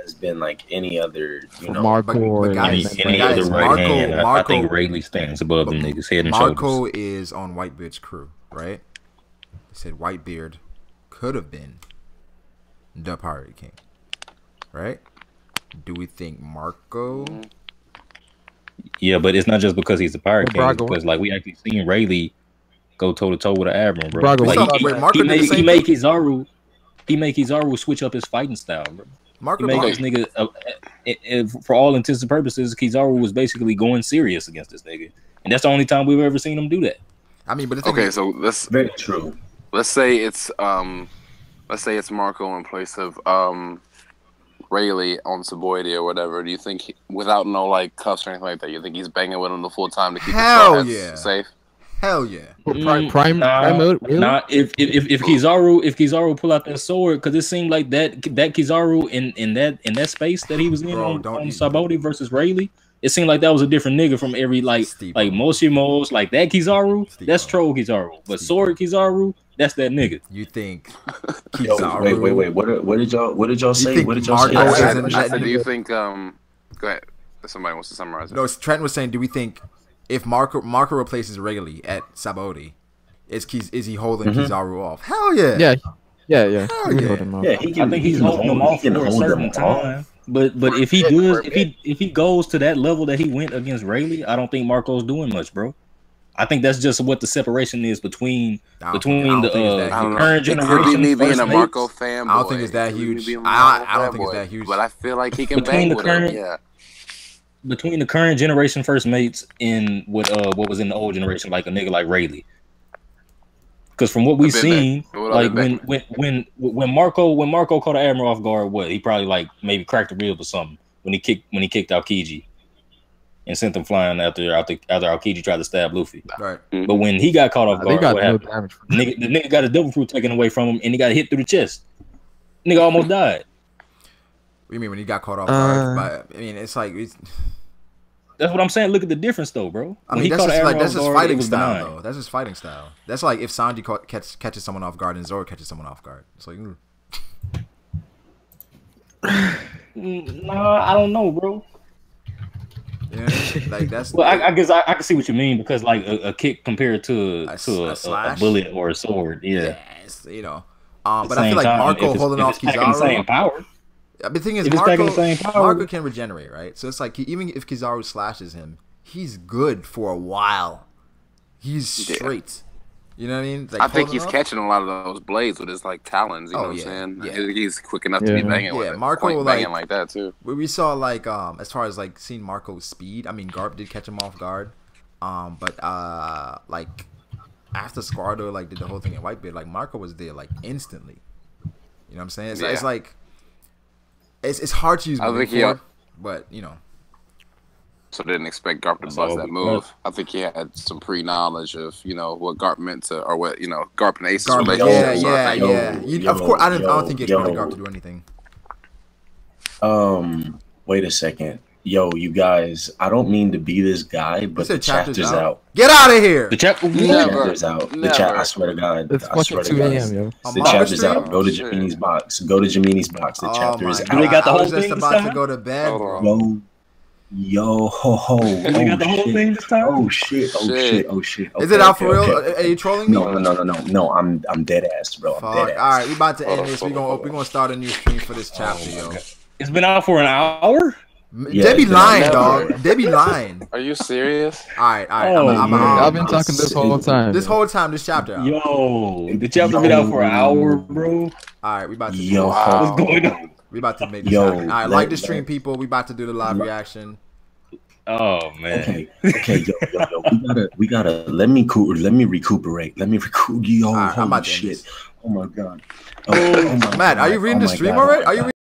has been like any other, you know. Marco but guys, Any other right hand, I think Rayleigh stands above them niggas head and Marco shoulders. is on Whitebeard's crew, right? He said Whitebeard could have been the Pirate King, right? Do we think Marco? Yeah, but it's not just because he's the Pirate King. It's Brago. because like we actually seen Rayleigh go toe to toe with an admiral, bro. Brago. Like, he made Kizaru switch up his fighting style, bro. Marco He made this nigga, for all intents and purposes, Kizaru was basically going serious against this nigga, and that's the only time we've ever seen him do that. I mean, but the thing Okay, is, so let's Very true. say it's Marco in place of Rayleigh on Saboidi or whatever. Do you think without no like cuffs or anything like that, you think he's banging with him the full time to keep Hell his yeah. safe? hell yeah. Prime mode, really? Nah, if Kizaru pull out that sword, because it seemed like that Kizaru in that space that he was in on Sabaody versus Rayleigh, it seemed like that was a different nigga from every like Moshimos, like that Kizaru, that's troll Kizaru, but sword Kizaru, that's that nigga. You think Kizaru? Yo, wait. What did y'all say? What did y'all say? I said, do you think? Go ahead. If somebody wants to summarize it. No, Trent was saying, do we think if Marco replaces Rayleigh at Sabaody, is he holding Kizaru off? Hell yeah. Yeah. Hell yeah. I think he's holding them off for a certain time. But if he does, if he goes to that level that he went against Rayleigh, I don't think Marco's doing much, bro. I think that's just what the separation is between the current generation. It could be me being a Marco fanboy. I don't think it's that huge. I don't think it's that huge. But I feel like he can bang with him. Yeah. Between the current generation first mates and what was in the old generation, like a nigga like Rayleigh. Because from what we've seen, like when Marco caught the Admiral off guard, he probably like maybe cracked the rib or something when he kicked Aokiji and sent them flying after Aokiji tried to stab Luffy. Right. But when he got caught off guard, what happened? Damage. The nigga got his devil fruit taken away from him and he got hit through the chest. Nigga almost died. What do you mean when he got caught off guard? But I mean, it's like that's what I'm saying. Look at the difference, though, bro. I mean, that's just fighting style, though. That's just fighting style. That's like if Sanji catches someone off guard and Zoro catches someone off guard. It's like, Nah, I don't know, bro. You know what I mean? Like that's Well, I guess I can see what you mean because like a kick compared to a a slash. bullet or a sword, yeah. Yes, At the but I feel same like time, Marco if holding off it's packing the same Kizaru. power, The thing is, if it's packing the same power, Marco can regenerate, right? So it's like even if Kizaru slashes him, he's good for a while. He's straight. You know what I mean? Like I think he's off. catching a lot of those blades with his like talons. You know what I'm saying? Yeah. He's quick enough to be banging with it. Marco banging like that too. We saw like as far as like seeing Marco's speed. I mean, Garp did catch him off guard. But like after Squardo like did the whole thing in Whitebeard, like Marco was there like instantly. You know what I'm saying? It's like it's hard to use moving forward, but So didn't expect Garp to bust that move. I think he had some pre-knowledge of what Garp meant to, or what Garp and Ace's relationship. Of course, I don't think he expected Garp to do anything. Wait a second. Yo, you guys, I don't mean to be this guy, but the chapter's out. Get out of here! The chapter's out. I swear to God. It's fucking 2 a.m., yo. The chapter's out. Go to Jamini's box. The chapter is out. They got the whole thing. I was just about to go to bed, bro. Yo, ho, ho. They got the whole thing this time? Oh, shit. Okay, is it out for real? Are you trolling me? No, I'm dead ass, bro. I'm dead ass. All right, we about to end this. We're gonna start a new stream for this chapter, yo. It's been out for an hour? Yeah, they be lying, dog. They be lying. Are you serious? All right. I've been talking this whole time. This chapter out. Yo, the chapter been out for an hour, bro. All right, we about to. What's going on? We about to make this happen. All right, like the stream, people. We about to do the live reaction. Oh man. Okay, yo. We gotta let me recuperate. Yo, right, holy shit. Oh my god. Matt, are you reading the stream already? Are you?